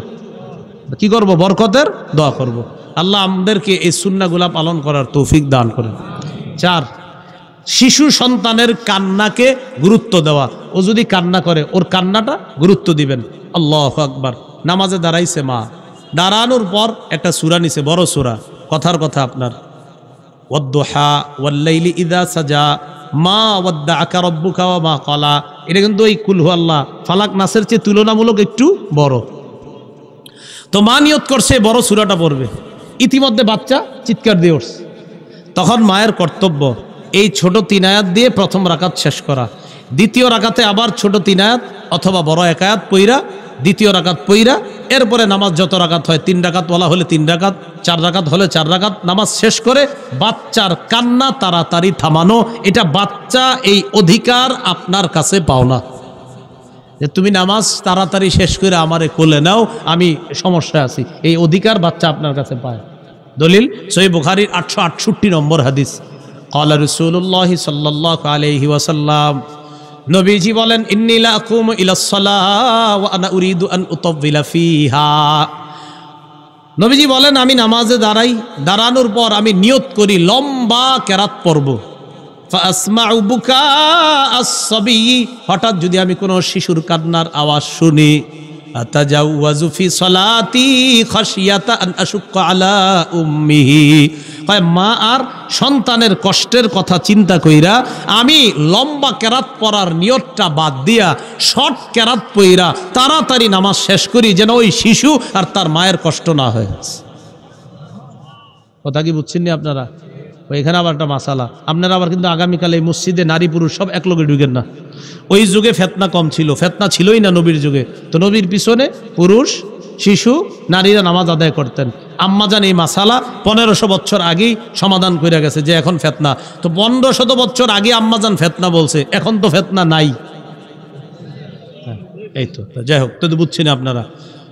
কি করব? বরকতের দোয়া করব। আল্লাহ আমাদেরকে এই সুন্নাহগুলা পালন করার তৌফিক দান করেন। 4, শিশু সন্তানের কান্নাকে গুরুত্ব দেওয়া। ও যদি কান্না করে ওর কান্নাটা গুরুত্ব দিবেন। আল্লাহু আকবার। নামাজে দাঁড়াইছে মা, দাঁড়ানোর পর একটা সূরা নিছে, বড় সূরা, কথার কথা আপনার ওয়াদ্দুহা ওয়াল্লাইলি ইযা সাজা মা ওয়াদ্দাআকা রাব্বুকা ওয়া মা ক্বালা। এটা কিন্তু এই কুল হু আল্লাহ ফালাক নাসের চেয়ে তুলনামূলক একটু বড়। তো মা নিয়ত করছে বড় সূরাটা পড়বে, ইতিমধ্যে বাচ্চা চিৎকার দিয়ে উঠছে। তখন মায়ের কর্তব্য এই ছোট 3 আয়াত দিয়ে প্রথম রাকাত শেষ করা। দ্বিতীয় রাকাতে আবার ছোট 3 আয়াত অথবা বড় 1 আয়াত পইরা দ্বিতীয় রাকাত পইরা এরপরে নামাজ যত রাকাত হয় 3 রাকাত ওয়ালা হলে 3 রাকাত, 4 রাকাত হলে 4 রাকাত নামাজ শেষ করে বাচ্চার কান্না তাড়াতাড়ি থামানো। এটা বাচ্চা এই অধিকার আপনার কাছে পাও না যে তুমি নামাজ তাড়াতাড়ি শেষ করে আমারে কোলে নাও, আমি সমস্যা আছি, এই অধিকার বাচ্চা আপনার কাছে পায়। দলিল সহিহ বুখারীর 868 নম্বর হাদিস। ক্বালা রাসূলুল্লাহ সাল্লাল্লাহু আলাইহি ওয়াসাল্লাম, নবীজি বলেন, ইন্নী লা আকুমু ইলাস সালাহ ওয়া আনা উরিদু আন উতাওবিলা ফিহা। নবীজি বলেন, আমি নামাজে দাঁড়াই, দাঁড়ানোর পর আমি নিয়ত করি লম্বা কেরাত পড়ব। ফাসমাউ বুকা আস-সাবী, হঠাৎ যদি আমি কোনো শিশুর কান্নার আওয়াজ শুনি, আতাজাওয়াজু ফি সালাতি খাশিয়াতা আন আশুক্কা আলা উম্মিহি, মা আর সন্তানের কষ্টের কথা চিন্তা কইরা আমি লম্বা কেরাত পড়ার নিয়তটা বাদ দিয়া শর্ট কেরাত পইরা তাড়াতাড়ি নামাজ শেষ করি, যেন ওই শিশু আর তার মায়ের কষ্ট না হয়। কথা কি বুঝছেন নি আপনারা? ওইখানে আবার একটা মাসালা, আপনারা আবার কিন্তু আগামীকাল এই মসজিদে নারী পুরুষ সব এক লগে ঢুকেন না। ওই যুগে ফেতনা কম ছিল, ফেতনা ছিলই না নবীর যুগে। তো নবীর পিছনে পুরুষ শিশু নারীরা নামাজ আদায় করতেন। আম্মাজান এই মাসালা 1500 বছর আগেই সমাধান করে গেছে যে এখন ফেতনা। তো 1500 বছর আগে আম্মাজান ফেতনা বলছে, এখন তো ফেতনা নাই। এই তো যাই হোক, তো বুঝছি না আপনারা।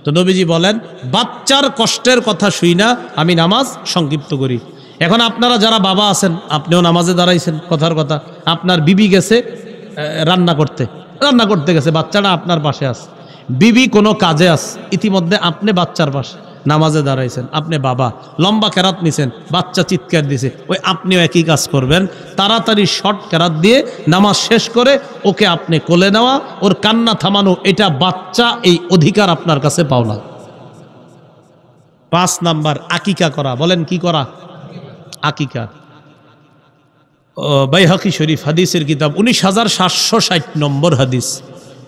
তো নবীজি বলেন, বাচ্চার কষ্টের কথা শুই না আমি নামাজ সংক্ষিপ্ত করি। এখন আপনারা যারা বাবা আছেন, আপনিও নামাজে দাঁড়াইছেন, কথার কথা আপনার বিবি গেছে রান্না করতে গেছে, বাচ্চাটা আপনার পাশে আছে, বিবি কোনো কাজে আছে, ইতিমধ্যে আপনি বাচ্চার পাশে নামাজে দাঁড়াইছেন, আপনি বাবা লম্বা কেরাত নিছেন, বাচ্চা চিৎকার দিছে, ওই আপনিও একই কাজ করবেন, তাড়াতাড়ি শর্ট কেরাত দিয়ে নামাজ শেষ করে ওকে আপনি কোলে নেওয়া, ওর কান্না থামানো, এটা বাচ্চা এই অধিকার আপনার কাছে পাও না। 5 নাম্বার আকিকা করা। বলেন কি করা? আকিকা। বাইহাকি শরীফ হাদিসের কিতাব 19760 নম্বর হাদিস।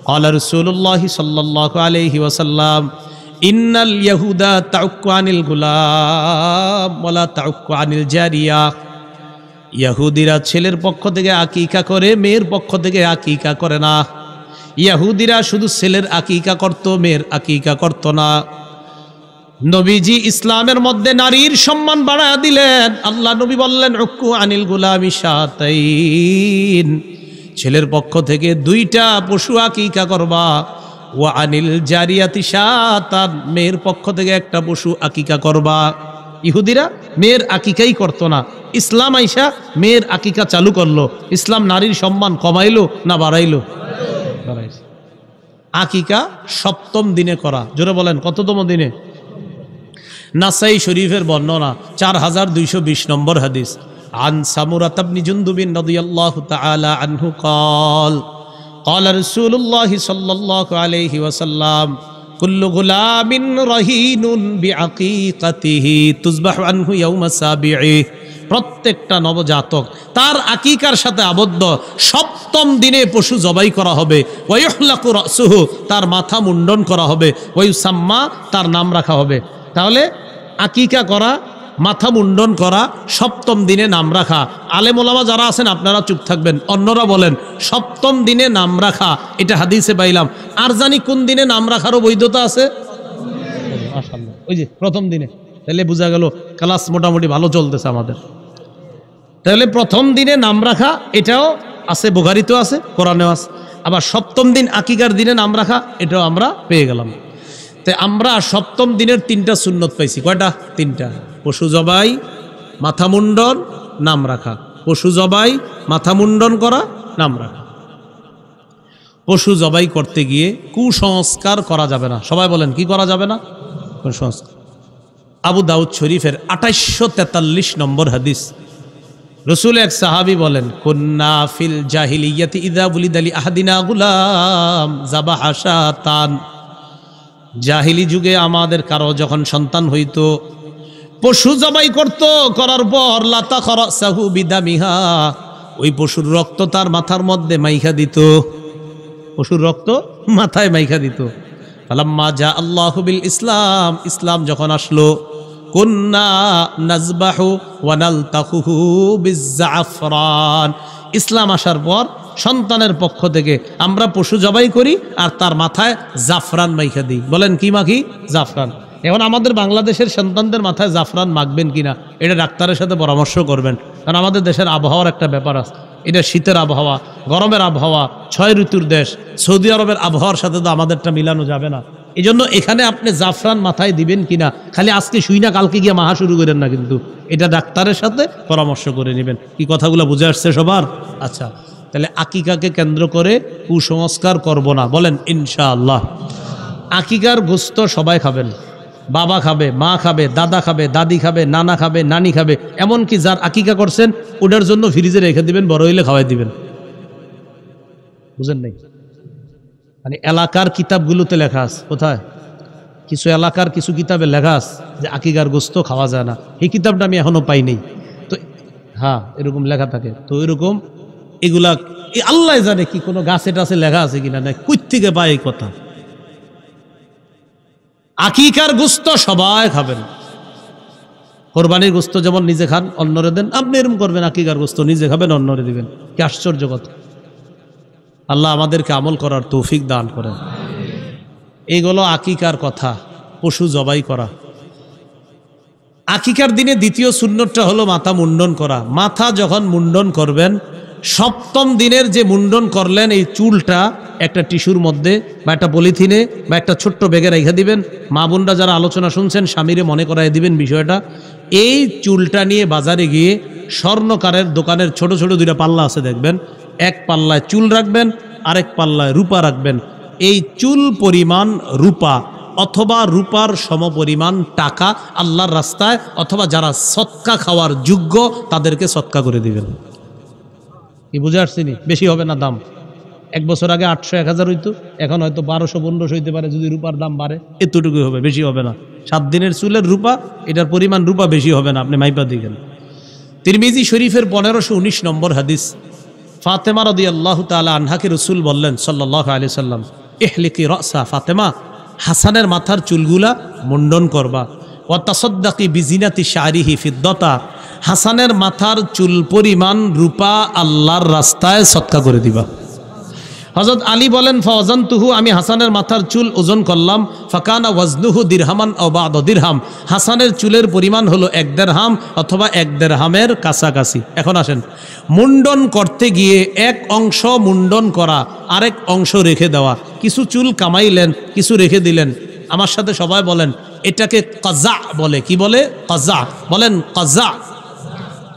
ক্বালা রাসূলুল্লাহ সাল্লাল্লাহু আলাইহি ওয়াসাল্লাম, ইন্নাল ইয়াহুদা তাউক্কু আনিল গুলাম ওয়া লা তাউক্কু আনিল জারিয়া। ইহুদিরা ছেলের পক্ষ থেকে আকিকা করে, মেয়ের পক্ষ থেকে আকিকা করে না। ইহুদিরা শুধু ছেলের আকিকা করত, মেয়ের আকিকা করত না। নবীজি ইসলামের মধ্যে নারীর সম্মান বাড়ায়া দিলেন। আল্লাহ নবী বললেন, উক্কু আনিল গুলামি শাতাইন, ছেলের পক্ষ থেকে 2টা পশু আকিকা করবা, ওয়া আনিল জারিয়াতি শাতান, মেয়ের পক্ষ থেকে 1টা পশু আকিকা করবা। ইহুদিরা মেয়ের আকিকাই করতো না, ইসলাম আইসা মেয়ের আকিকা চালু করলো। ইসলাম নারীর সম্মান কমাইলো না বাড়াইলো? বাড়াইছে। আকিকা 7ম দিনে করা। জোরে বলেন, কততম দিনে? নাসাই শরীফের বর্ণনা 4220 নম্বর হাদিস। আন সামুরাত ইবনে জুনদুবিন রাদিয়াল্লাহু তাআলা আনহু قال قال رسول الله صلى الله عليه وسلم كل غلام رهين بعقيقته تذبح عنه يوم السابع। প্রত্যেকটা নবজাতক তার আকিকার সাথে আবদ্ধ, 7ম দিনে পশু জবাই করা হবে। ওয়ায়ুহলাকু রাসুহু, তার মাথা মুন্ডন করা হবে। ওয়ায়ুসাম্মা, তার নাম রাখা হবে। তাহলে আকিকা করা, মাথা মুন্ডন করা, 7ম দিনে নাম রাখা। আলেম ওলামা যারা আছেন আপনারা চুপ থাকবেন, অন্যরা বলেন 7ম দিনে নাম রাখা, এটা হাদিসে পাইলাম। আর জানি কোন দিনে নাম রাখারও বৈধতা আছে? মাশাআল্লাহ, ওই যে 1ম দিনে। তাহলে বোঝা গেল ক্লাস মোটামুটি ভালো চলতেছে আমাদের। তাহলে 1ম দিনে নাম রাখা এটাও আছে, বুখারীতেও আছে, কোরআনেও আছে। আবার 7ম দিন আকিকার দিনে নাম রাখা, এটাও আমরা পেয়ে গেলাম। তো আমরা 7ম দিনের 3টা সুন্নত পাইছি। কয়টা? 3টা। পশু জবাই, মাথা মুন্ডন, নাম রাখা। পশু জবাই, মাথা মুন্ডন করা, নাম রাখা। পশু জবাই করতে গিয়ে কুসংস্কার করা যাবে না। সবাই বলেন, কি করা যাবে না? কুসংস্কার। আবু দাউদ শরীফের 2843 নম্বর হাদিস। রাসূল এক সাহাবী বলেন, কুন্না ফিল জাহিলিয়াতি ইযা বুলিদা লি আহাদিনা গুলাম যাবাহা শাতান। জাহিলি যুগে আমাদের কারো যখন সন্তান হইতো, পশু জবাই করত, করার পর লাতা খরাসাহু বিদামিহা, ওই পশুর রক্ত তার মাথার মধ্যে মাইখা দিত। পশুর রক্ত মাথায় মাইখা দিত। ফালাম্মা জা আল্লাহু বিল ইসলাম, ইসলাম যখন আসলো, কুন্না নাজবাহু ওয়া নালতাকুহু বিজ্জাফরান, ইসলাম আসার পর সন্তানের পক্ষ থেকে আমরা পশু জবাই করি আর তার মাথায় জাফরান মাইখা দিই। বলেন কি মাখি? জাফরান। এখন আমাদের বাংলাদেশের সন্তানদের মাথায় জাফরান মাখবেন কিনা এটা ডাক্তারের সাথে পরামর্শ করবেন, কারণ আমাদের দেশের আবহাওয়ার একটা ব্যাপার আছে। এটা শীতের আবহাওয়া, গরমের আবহাওয়া, 6 ঋতুর দেশ। সৌদি আরবের আবহাওয়ার সাথে তো আমাদেরটা মিলানো যাবে না। এই জন্য এখানে আপনি জাফরান মাথায় দিবেন কিনা খালি আজকে শুই না কালকে গিয়ে মাহা শুরু করেন না, কিন্তু এটা ডাক্তারের সাথে পরামর্শ করে নেবেন। কি কথাগুলো বুঝে আসছে সবার? আচ্ছা, তাহলে আকিকাকে কেন্দ্র করে কুসংস্কার করব না, বলেন ইনশাআল্লাহ। আকিকার গোস্ত সবাই খাবেন, বাবা খাবে, মা খাবে, দাদা খাবে, দাদি খাবে, নানা খাবে, নানি খাবে, এমনকি যার আকিকা করছেন ওটার জন্য ফ্রিজে রেখে দিবেন, বড় হইলে খাওয়াই দিবেন। বুঝেন নাই? মানে এলাকার কিতাবগুলোতে লেখা আছে, কোথায় কিছু এলাকার কিছু কিতাবে লেখা আছে যে আকিকার গোস্ত খাওয়া যায় না। এই কিতাবটা আমি এখনো পাইনি। তো হ্যাঁ, এরকম লেখা থাকে। তো এরকম এগুলা আল্লাহ জানে কি কোনো গাছে টাছে লেখা আছে কিনা, না কই থেকে পায় এই কথা। আকিকার গোস্ত সবাই খাবেন। কোরবানির গোস্ত যেমন নিজে খান অন্যরে দেন, আপনি এরকম করবেন আকিকার গোস্ত নিজে খাবেন অন্যরে দিবেন। কি আশ্চর্য কথা! আল্লাহ আমাদেরকে আমল করার তৌফিক দান করেন। এইগুলো আকিকার কথা, পশু জবাই করা। আকিকার দিনে দ্বিতীয় সুন্নতটা হলো মাথা মুন্ডন করা। মাথা যখন মুন্ডন করবেন, সপ্তম দিনের যে মুন্ডন করলেন এই চুলটা একটা টিস্যুর মধ্যে বা একটা পলিথিনে বা একটা ছোট্ট ব্যাগে রেখে দিবেন। মা বোনরা যারা আলোচনা শুনছেন স্বামীরে মনে করাই দিবেন বিষয়টা। এই চুলটা নিয়ে বাজারে গিয়ে স্বর্ণকারের দোকানের ছোট ছোট 2টা পাল্লা আছে দেখবেন, এক পাল্লায় চুল রাখবেন, আরেক পাল্লায় রূপা রাখবেন। এই চুল পরিমাণ রূপা অথবা রূপার সমপরিমাণ টাকা আল্লাহর রাস্তায় অথবা যারা সৎকা খাওয়ার যোগ্য তাদেরকে সৎকা করে দিবেন। কি বুঝে আসছিনি? বেশি হবে না দাম। 1 বছর আগে 800-1000 হইতো, এখন হয়তো 1200-1500 হইতে পারে যদি রূপার দাম বাড়ে। এতটুকুই হবে, বেশি হবে না। 7 দিনের চুলের রূপা, এটার পরিমাণ রূপা বেশি হবে না, আপনি মাইপা দিবেন। তিরমিজি শরীফের 1519 নম্বর হাদিস, ফাতেমা রাদিয়াল্লাহু তাআলা আনহাকে রাসূল বললেন সাল্লাল্লাহু আলাইহি সাল্লাম, ইহলিকি রাসা ফাতেমা, হাসানের মাথার চুলগুলা মুন্ডন করবা। ওয়া তাসাদ্দাকি বিজিনাতি শারিহি ফিদ্দাতা, হাসানের মাথার চুল পরিমাণ রূপা আল্লাহর রাস্তায় সদকা করে দিবা। হযরত আলী বলেন, ফাওয়াজানতুহু, আমি হাসানের মাথার চুল ওজন করলাম, ফাকানা ওয়াজনুহু দিরহামান আও বা'দা দিরহাম, হাসানের চুলের পরিমাণ হলো 1 দিরহাম অথবা 1 দিরহামের কাছাকাছি। এখন আসেন, মুন্ডন করতে গিয়ে এক অংশ মুন্ডন করা, আরেক অংশ রেখে দেওয়া। কিছু চুল কামাইলেন, কিছু রেখে দিলেন। আমার সাথে সবাই বলেন, এটাকে কাজা বলে। কি বলে? কাজা। বলেন কাজা।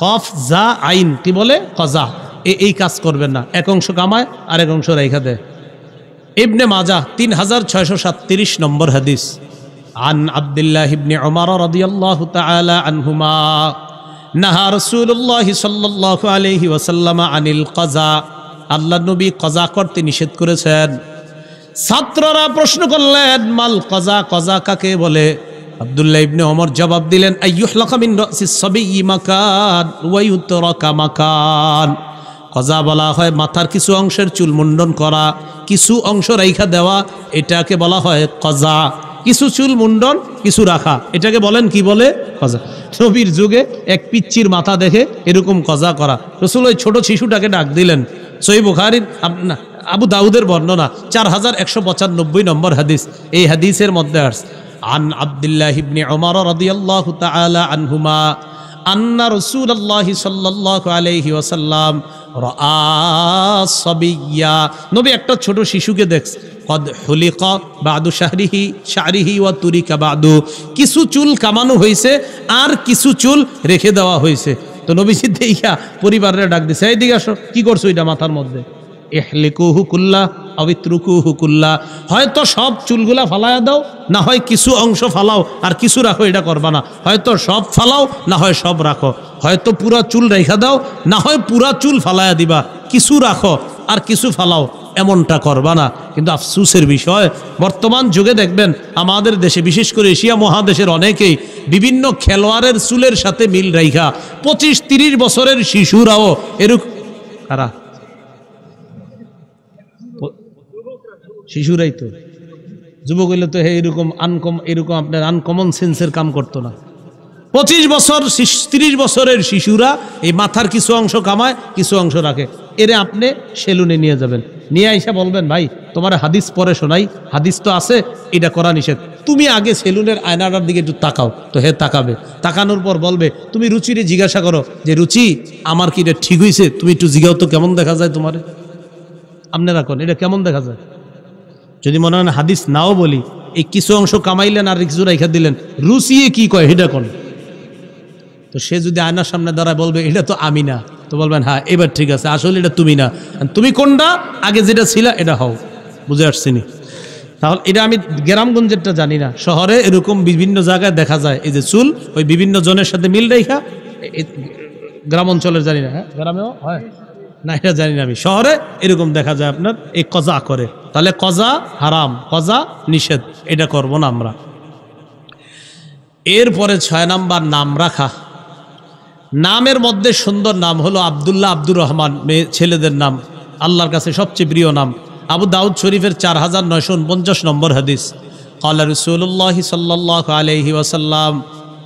কফ জা আইন, কি বলে? কাজা। এই কাজ করবেন না, এক অংশ কামায় আরেক অংশ রেখা দেয়। ইবনে মাজাহ 3637 নম্বর হাদিস, আন আব্দুল্লাহ ইবনে উমর রাদিয়াল্লাহু তাআলা আনহুমা নাহা রাসূলুল্লাহ সাল্লাল্লাহু আলাইহি ওয়াসাল্লাম আনিল কাজা, আল্লাহ নবী কাজা করতে নিষেধ করেছেন। ছাত্ররা প্রশ্ন করলেন, মাল কাজা, কাজা কাকে বলে? আব্দুল্লাহ ইবনে ওমর জবাব দিলেন, আইয়ুহলাকা মিন রাসিস সাবিয়্যি মাকান ওয়া ইউতরাকা মাকান, কাজা বলা হয় মাথার কিছু অংশের চুল মুন্ডন করা, কিছু অংশ রাইখা দেওয়া, এটাকে বলা হয় কাজা। কিছু চুল মুন্ডন, কিছু রাখা, এটাকে বলেন কি বলে? কাজা। নবীর যুগে এক পিচ্চির মাথা দেখে এরকম কাজা করা, রাসূল ওই ছোট শিশুটাকে ডাক দিলেন। সহিহ বুখারীর আবু দাউদের বর্ণনা 4195 নম্বর হাদিস। এই হাদিসের মধ্যে আসছে, আন আব্দুল্লাহ ইবনে উমর রাদিয়াল্লাহু তাআলা আনহুমা আন্না রাসূলুল্লাহ সাল্লাল্লাহু আলাইহি ওয়াসাল্লাম রাআ সাবিয়্যা, নবী একটা ছোট শিশুকে দেখছে। কদ হুলিকা বাদু শাহরিহি ওয়া তুরিকা বাদু, কিছু চুল কামানো হয়েছে আর কিছু চুল রেখে দেওয়া হয়েছে। তো নবীজি দেইখা পরিবারের ডাক দিছে, এইদিকে আসো, কি করছো এটা মাথার মধ্যে? ইহলিকুহু কুল্লা আও ইতরুকুহু কুল্লা, হয়তো সব চুলগুলা ফালায়া দাও, না হয় কিছু অংশ ফালাও আর কিছু রাখো, এটা করবা না। হয়তো সব ফালাও, না হয় সব রাখো। হয়তো পুরা চুল রেখা দাও, না হয় পুরা চুল ফালায়া দিবা। কিছু রাখো আর কিছু ফালাও, এমনটা করবা না। কিন্তু আফসোসের বিষয়, বর্তমান যুগে দেখবেন আমাদের দেশে, বিশেষ করে এশিয়া মহাদেশের অনেকেই বিভিন্ন খেলোয়াড়ের চুলের সাথে মিল রাইখা 25-30 বছরের শিশুরাও এরকম, কারা? শিশুরাই তো, যুবক হইলে তো এরকম এরকম আপনার আনকমন সেন্সের কাম করতো না। 25 বছর 30 বছরের শিশুরা এই মাথার কিছু অংশ কামায়, কিছু অংশ রাখে। এরে আপনি সেলুনে নিয়ে যাবেন, নিয়ে আইসা বলবেন ভাই তোমার হাদিস পড়ে শোনাই, হাদিস তো আছে এটা করা নিষেধ, তুমি আগে সেলুনের আয়নাটার দিকে একটু তাকাও, তো হে তাকাবে, তাকানোর পর বলবে তুমি রুচিরে জিজ্ঞাসা করো যে রুচি আমার কি এটা ঠিক হয়েছে, তুমি একটু জিজ্ঞাও তো কেমন দেখা যায় তোমারে, আপনি রাখুন এটা কেমন দেখা যায়। যদি মনে হয় হাদিস নাও বলি, এই কিছু অংশ কামাইলেন আর কিছু রেখা দিলেন, রুচিয়ে কি কয় এটা কোন, তো সে যদি আয়নার সামনে দাঁড়ায় বলবে এটা তো আমি না, তো বলবেন হ্যাঁ এবার ঠিক আছে, আসলে এটা তুমি না, তুমি কোনটা আগে যেটা ছিল এটা হও, বুঝে আসছিনি। তাহলে এটা আমি গ্রামগঞ্জেরটা জানি না, শহরে এরকম বিভিন্ন জায়গায় দেখা যায় এই যে চুল ওই বিভিন্ন জনের সাথে মিল রেখা, গ্রাম অঞ্চলের জানি না, হ্যাঁ গ্রামেও হয় না এটা জানি না, আমি শহরে এরকম দেখা যায় আপনার এই কজা করে, তাহলে কজা হারাম, কজা নিষেধ, এটা করব না আমরা। এরপরে 6 নাম্বার নাম রাখা। নামের মধ্যে সুন্দর নাম হলো আব্দুল্লাহ, আব্দুর রহমান, মেয়ে ছেলেদের নাম, আল্লাহর কাছে সবচেয়ে প্রিয় নাম। আবু দাউদ শরীফের 4949 নম্বর হাদিস, ক্বালা রাসূলুল্লাহ সাল্লাল্লাহু আলাইহি ওয়াসাল্লাম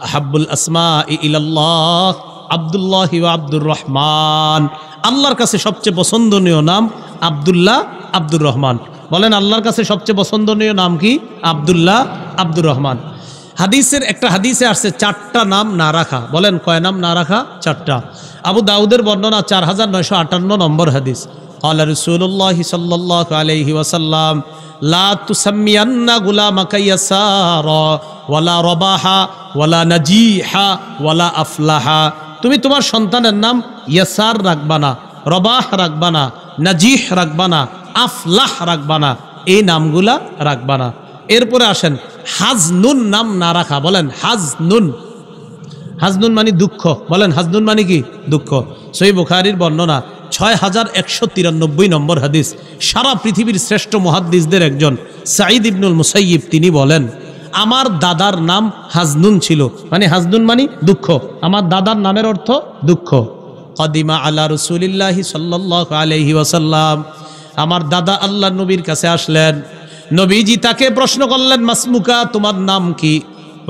আহাব্বুল আসমাই ইলাল্লাহ আব্দুল্লাহ ওয়া আব্দুর রহমান, আল্লাহর কাছে সবচেয়ে পছন্দনীয় নাম আব্দুল্লাহ, আব্দুর রহমান। বলেন আল্লাহর কাছে সবচেয়ে পছন্দনীয় নাম কি? আব্দুল্লাহ, আব্দুর রহমান। হাদিসের একটা হাদিসে আসছে 4টা নাম না রাখা, বলেন কয় নাম না রাখা? 4টা। আবু দাউদের বর্ণনা 4958 নম্বর হাদিস, ক্বালা রাসূলুল্লাহ সাল্লাল্লাহু আলাইহি ওয়াসাল্লাম লা তুসাম্মিয়ান্না গুলামাকা ইয়াসারা ওয়ালা রাবাহা ওয়ালা নাজিহা ওয়ালা আফলাহা, তুমি তোমার সন্তানের নাম ইয়াসার রাখবা না, রবাহ রাখবা না, নাজিহ রাখবা না, আফলাহ রাখবা না, এই নামগুলা রাখবা না। এরপরে আসেন হাজনুন নাম না রাখা, বলেন হাজনুন, হাজনুন মানে দুঃখ, বলেন হাজনুন মানে কি? দুঃখ। সহিহ বুখারীর বর্ণনা 6193 নম্বর হাদিস, সারা পৃথিবীর শ্রেষ্ঠ মুহাদ্দিসদের একজন সাঈদ ইবনুল মুসাইয়িব তিনি বলেন আমার দাদার নাম হাজনুন ছিল, মানে হাজনুন মানে দুঃখ, আমার দাদার নামের অর্থ দুঃখ। কদিমা আলা রাসূলিল্লাহি সাল্লাল্লাহু আলাইহি ওয়াসাল্লাম, আমার দাদা আল্লাহর নবীর কাছে আসলেন, নবীজি তাকে প্রশ্ন করলেন মাসমুকা, তোমার নাম কি?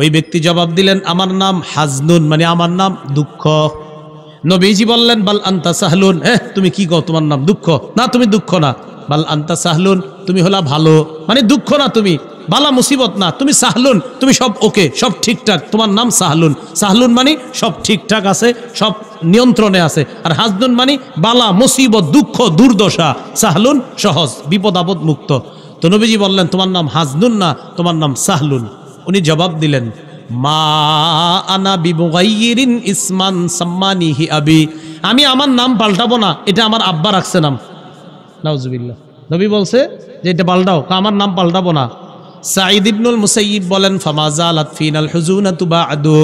ওই ব্যক্তি জবাব দিলেন আমার নাম হাজনুন, মানে আমার নাম দুঃখ। নবীজি বললেন বাল আনতা সাহলুন, তুমি কি কও তোমার নাম দুঃখ? না তুমি দুঃখ না, বাল আনতা সাহলুন, তুমি হলা ভালো, মানে দুঃখ না তুমি, বালা মুসিবত না, তুমি সাহলুন, তুমি সব ওকে, সব ঠিকঠাক, তোমার নাম সাহলুন। সাহলুন মানে সব ঠিকঠাক আছে, সব নিয়ন্ত্রণে আছে, আর হাজনুন মানে বালা মুসিবত, দুঃখ, দুর্দশা, সাহলুন সহজ, বিপদ আপদ মুক্ত। তো নবীজি বললেন তোমার নাম হাজনুন না, তোমার নাম সাহলুন। উনি জবাব দিলেন মা আনা বিমুগাইয়িরিন ইসমান সাম্মানিহি আবি, আমি আমার নাম পাল্টাবো না, এটা আমার আব্বা রাখছে নাম। নাউজুবিল্লাহ, নবী বলছে যে এটা পাল্টাও, আমার নাম পাল্টাবো না। সাঈদ ইবনুল মুসাইয়িব বলেন ফামা জালাত ফিনাল হুজুনাতু বা'দু,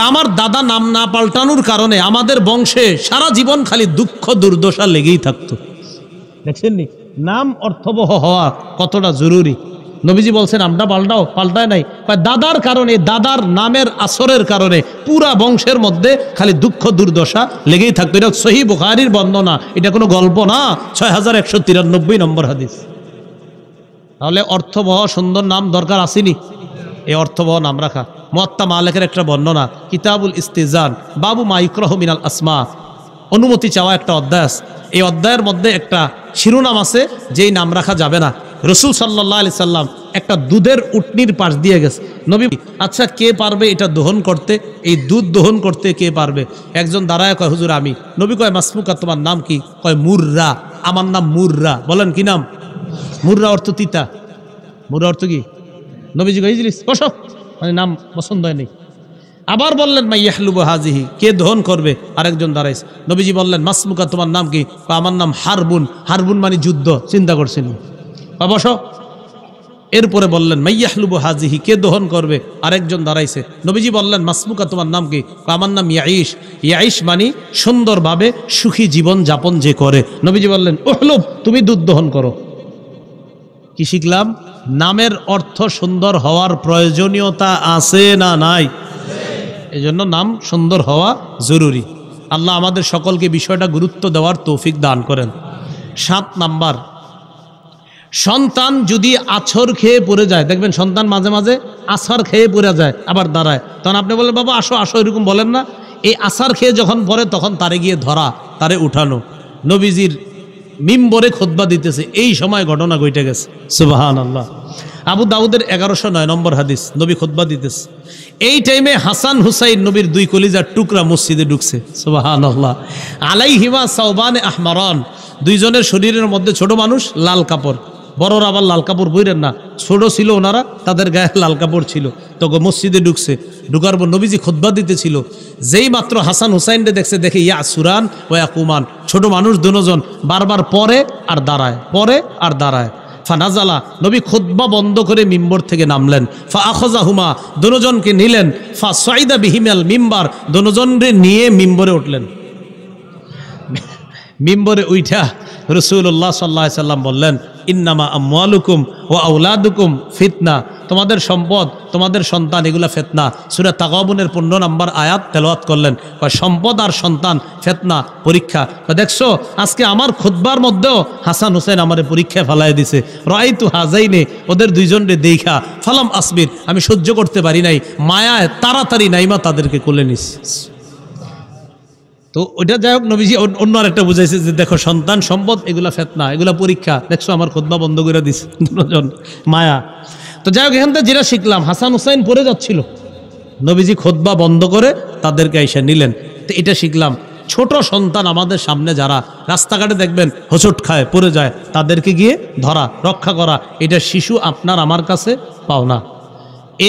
আমার দাদা নাম না পাল্টানোর কারণে আমাদের বংশে সারা জীবন খালি দুঃখ দুর্দশা লেগেই থাকতো। দেখছেন নি নাম অর্থবহ হওয়া কতটা জরুরি। নবীজি বলছেন আমরা পাল্টাও, পাল্টায় নাই, দাদার কারণে, দাদার নামের আসরের কারণে পুরা বংশের মধ্যে খালি দুঃখ দুর্দশা লেগেই থাকতো। এটা সহিহ বুখারীর বর্ণনা, এটা কোনো গল্প না। 6193 নম্বর হাদিস। তাহলে অর্থবহ সুন্দর নাম দরকার আসেনি, এই অর্থবহ নাম রাখা। মুয়াত্তা মালিকের একটা বর্ণনা, কিতাবুল ইস্তিজান বাবু মা ইকরাহু মিনাল আসমা, অনুমতি চাওয়া একটা অধ্যায় আছে। এই অধ্যায়ের মধ্যে একটা শিরোনাম আছে যেই নাম রাখা যাবে না। রসুল সাল্লাল্লাহু আলাইহি সাল্লাম একটা দুধের উটনির পাশ দিয়ে গেছে, নবী আচ্ছা কে পারবে এটা দহন করতে, এই দুধ দহন করতে কে পারবে? একজন দাঁড়ায় কয় হুজুর আমি। নবী কয় মাসমুকা, তোমার নাম কি? কয় মুররা, আমার নাম মুররা। বলেন কি নাম? মুররা অর্থ তিতা। মুররা অর্থ কি? নবীজি কয় ইজলিস, বসো, মানে নাম পছন্দ হয় নাই। আবার বললেন মা ইয়াহলুবু হাজিহি, কে দহন করবে? আরেকজন দাঁড়াইছে। নবীজি বললেন মাসমুকা, তোমার নাম কি? আমার নাম হারবুন। হারবুন মানে যুদ্ধ। চিন্তা করছেন, বসো। এরপরে বললেন মাইয়াহলুবু হাজিহি, কে দহন করবে? আরেকজন দাঁড়াইছে। নবীজি বললেন মাসমুকা, তোমার নাম কি? আমার নাম ইয়াইশ। ইয়াইশ মানে সুন্দরভাবে সুখী জীবন যাপন যে করে। নবীজি বললেন উহলুব, তুমি দুধ দহন করো। কি শিখলাম? নামের অর্থ সুন্দর হওয়ার প্রয়োজনীয়তা আছে না নাই? এই জন্য নাম সুন্দর হওয়া জরুরি। আল্লাহ আমাদের সকলকে বিষয়টা গুরুত্ব দেওয়ার তৌফিক দান করেন। 7 নাম্বার, সন্তান যদি আছর খেয়ে পড়ে যায়, দেখবেন সন্তান মাঝে মাঝে আছর খেয়ে পড়ে যায় আবার দাঁড়ায়, তখন আপনি বলেন বাবা আসো আসো, এরকম বলেন না। এই আছর খেয়ে যখন পড়ে তখন তারে গিয়ে ধরা, তারে উঠানো। নবীজির মিম্বরে খুতবা দিতেছে, এই সময় ঘটনা ঘটে গেছে। সুবহানাল্লাহ। আবু দাউদের 1109 নম্বর হাদিস, নবী খুতবা দিতেছে, এই টাইমে হাসান হুসাইন নবীর দুই কলিজার টুকরা মসজিদে ঢুকছে। সুবহানাল্লাহ। আলাইহিমা সাওবানে আহমারান, দুইজনের শরীরের মধ্যে ছোট মানুষ, লাল কাপড়। বড়রা আবার লাল কাপড় পরেন না, ছোট ছিল ওনারা, তাদের গায়ে লাল কাপড় ছিল। তো মসজিদে ঢুকছে, ঢুকার পর নবীজি খুতবা দিতেছিল, যেই মাত্র হাসান হুসাইনকে দেখছে, দেখে ইয়া সুরান ও ইয়াকুমান, ছোট মানুষ দুজন বারবার পরে আর দাঁড়ায়, পরে আর দাঁড়ায়। ফানাজালা, নবী খুতবা বন্ধ করে মিম্বর থেকে নামলেন। ফা আখাযাহুমা, দুজনকে নিলেন। ফা সাইদা বিহিমাল মিম্বার, দুজনকে নিয়ে মিম্বরে উঠলেন। মিম্বরে উঠা রাসূলুল্লাহ সাল্লাল্লাহু আলাইহি সাল্লাম বললেন, ইন্নামা আমওয়ালুকুম ওয়া আওলাদুকুম ফিতনা, তোমাদের সম্পদ, তোমাদের সন্তান, এগুলা ফিতনা। সূরা তাগাবুনের 15 নম্বর আয়াত তেলাওয়াত করলেন। সম্পদ আর সন্তান ফিতনা, পরীক্ষা। দেখছো আজকে আমার খুতবার মধ্যেও হাসান হুসাইন আমারে পরীক্ষায় ফেলায় দিছে। রাআইতু হাযাইনে, ওদের দুইজনরে দেখা, ফালাম আসবির, আমি সহ্য করতে পারি নাই, মায়ায় তাড়াতাড়ি নাইমা তাদেরকে কোলে নিস। তো ওইটা যাই হোক, নবীজি অন্য আরেকটা বুঝাইছে যে দেখো সন্তান সম্পদ এগুলা ফিতনা, এগুলা পরীক্ষা। দেখছো আমার খুতবা বন্ধ করে দিছে দুজন, মায়া। তো যাই হোক, এখান থেকে যেটা শিখলাম, হাসান হুসাইন পড়ে যাচ্ছিল, নবীজি খুতবা বন্ধ করে তাদেরকে এসে নিলেন। তো এটা শিখলাম, ছোট সন্তান আমাদের সামনে যারা রাস্তাঘাটে দেখবেন হোঁচট খায়, পড়ে যায়, তাদেরকে গিয়ে ধরা, রক্ষা করা, এটা শিশু আপনার আমার কাছে পাওনা।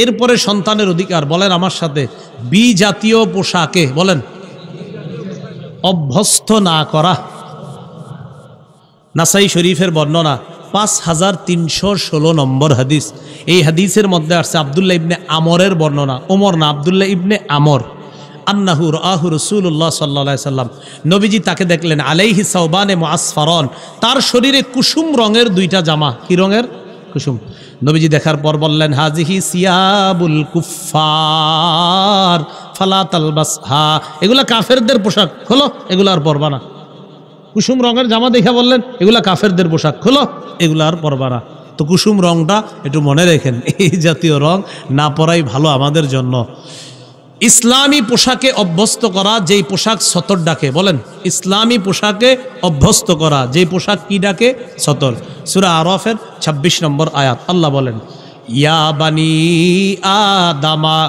এরপরে সন্তানের অধিকার, বলেন আমার সাথে, বিজাতীয় পোশাকে বলেন অভ্যস্ত না করা। নাসাই শরীফের বর্ণনা 5316 নম্বর হাদিস। এই হাদিসের মধ্যে আসছে আব্দুল্লাহ ইবনে আমরের বর্ণনা, ওমর না, আব্দুল্লাহ ইবনে আমর, আন্নাহু রাআহু রাসূলুল্লাহ সাল্লাল্লাহু আলাইহি সাল্লাম, নবীজি তাকে দেখলেন, আলাইহি সাওবানে মুআসফারান, তার শরীরে কুসুম রঙের দুইটা জামা। কি রঙের? কুসুম। নবীজি দেখার পর বললেন, হাজিহি সিয়াবুল কুফার ফালা তালবাসহা, এগুলা কাফেরদের পোশাক, খোলো, এগুলো আর পরবা না। কুসুম রঙের জামা দেখে বললেন, এগুলা কাফেরদের পোশাক, খোলো, এগুলো আর পরবা না। তো কুসুম রংটা একটু মনে রেখেন, এই জাতীয় রং না পরাই ভালো আমাদের জন্য। ইসলামী পোশাকে অভ্যস্ত করা, যেই পোশাক সতর ডাকে, বলেন ইসলামী পোশাকে অভ্যস্ত করা, যেই পোশাক কি ডাকে? সতর। সূরা আরাফের 26 নম্বর আয়াত, আল্লাহ বলেন, ইয়া বানি আদামা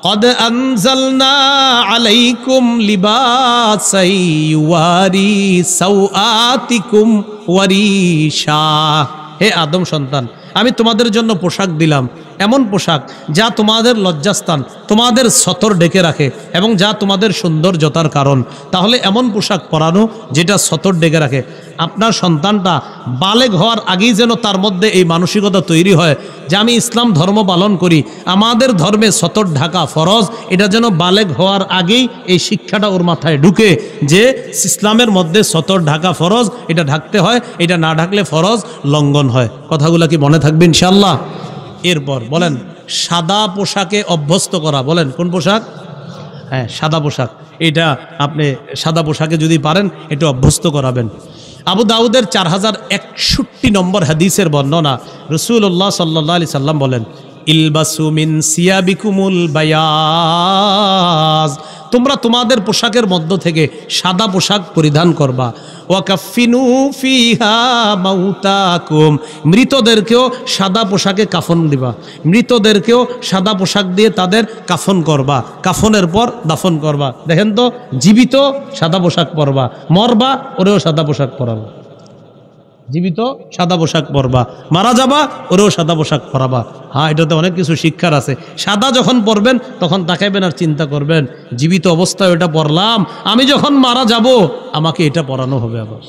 কদ আনজালনা আলাইকুম লিবাসাই ইউয়ারি সাওআতিকুম ওয়ারিশা, হে আদম সন্তান, আমি তোমাদের জন্য পোশাক দিলাম, এমন পোশাক যা তোমাদের লজ্জাস্থান, তোমাদের সতর ঢেকে রাখে এবং যা তোমাদের সৌন্দর্যতার কারণ। তাহলে এমন পোশাক পরানো যেটা সতর ঢেকে রাখে। আপনার সন্তানটা বালেগ হওয়ার আগেই যেন তার মধ্যে এই মানসিকতা তৈরি হয় যে আমি ইসলাম ধর্ম পালন করি, আমাদের ধর্মে সতর ঢাকা ফরজ, এটা যেন বালেগ হওয়ার আগেই এই শিক্ষাটা ওর মাথায় ঢুকে যে ইসলামের মধ্যে সতর ঢাকা ফরজ, এটা ঢাকতে হয়, এটা না ঢাকলে ফরজ লঙ্ঘন হয়। কথাগুলো কি মনে থাকবে ইনশাআল্লাহ? এরপর বলেন সাদা পোশাকে অভ্যস্ত করা, বলেন কোন পোশাক? হ্যাঁ, সাদা পোশাক। এটা আপনি সাদা পোশাকে যদি পারেন একটু অভ্যস্ত করাবেন। আবু দাউদের 4061 নম্বর হাদিসের বর্ণনা, রাসূলুল্লাহ সাল্লাল্লাহু আলাইহি সাল্লাম বলেন, ইলবাসু মিন সিয়াবিকুমুল বায়াজ, তোমরা তোমাদের পোশাকের মধ্য থেকে সাদা পোশাক পরিধান করবা। ওয়াকাফিনু ফিহা মাউতাকুম, মৃতদেরকেও সাদা পোশাকে কাফন দিবা, মৃতদেরকেও সাদা পোশাক দিয়ে তাদের কাফন করবা, কাফনের পর দাফন করবা। দেখেন তো, জীবিত সাদা পোশাক পরবা, মরবা ওরেও সাদা পোশাক পরাবা, জীবিত সাদা পোশাক পরবা, মারা যাবা ওরেও সাদা পোশাক পরাবা। হ্যাঁ, এটাতে অনেক কিছু শিক্ষার আছে। সাদা যখন পরবেন তখন তাকাইবেন আর চিন্তা করবেন, জীবিত অবস্থায় ওটা পরলাম, আমি যখন মারা যাব আমাকে এটা পরানো হবে, আবার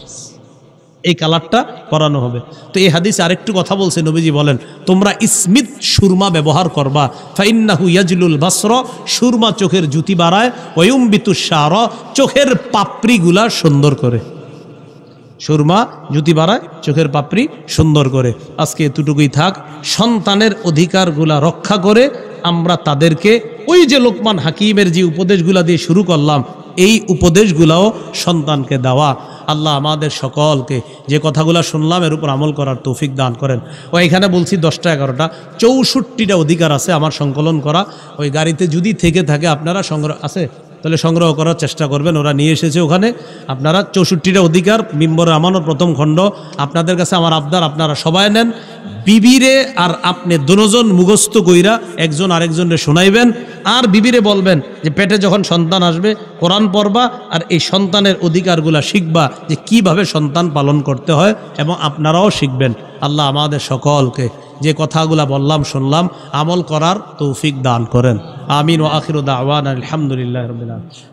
এই কালারটা পরানো হবে। তো এই হাদিসে আরেকটু কথা বলছে, নবীজি বলেন, তোমরা ইসমিত সুরমা ব্যবহার করবা, ফাইন্নাহু ইয়াজলুল বাসর, সুরমা চোখের জ্যোতি বাড়ায়, ওয়ুমবিতুশ শার, চোখের পাপড়িগুলা সুন্দর করে। সুরমা জ্যোতি বাড়ায়, চোখের পাপড়ি সুন্দর করে। আজকে এতটুকুই থাক। সন্তানের অধিকারগুলা রক্ষা করে আমরা তাদেরকে ওই যে লোকমান হাকিমের যে উপদেশগুলা দিয়ে শুরু করলাম, এই উপদেশগুলাও সন্তানকে দেওয়া। আল্লাহ আমাদের সকলকে যে কথাগুলো শুনলাম এর উপর আমল করার তৌফিক দান করেন। ও এখানে বলছি 10টা 11টা 64টা অধিকার আছে আমার সংকলন করা। ওই গাড়িতে যদি থেকে থাকে আপনারা সংগ্রহ আছে, তাহলে সংগ্রহ করার চেষ্টা করবেন, ওরা নিয়ে এসেছে ওখানে। আপনারা 64টা অধিকার, মিম্বরে আমানত প্রথম খণ্ড। আপনাদের কাছে আমার আবদার, আপনারা সবাই নেন। বিবিরে আর আপনি দুজন মুখস্থ কইরা একজন আরেকজনকে শোনাইবেন, আর বিবিরে বলবেন যে পেটে যখন সন্তান আসবে কোরআন পড়বা, আর এই সন্তানের অধিকারগুলা শিখবা, যে কিভাবে সন্তান পালন করতে হয়, এবং আপনারাও শিখবেন। আল্লাহ আমাদের সকলকে যে কথাগুলা বললাম শুনলাম আমল করার তৌফিক দান করেন। আমিন ওয়া আখিরু দাওয়ানা আলহামদুলিল্লাহি রাব্বিল আলামিন।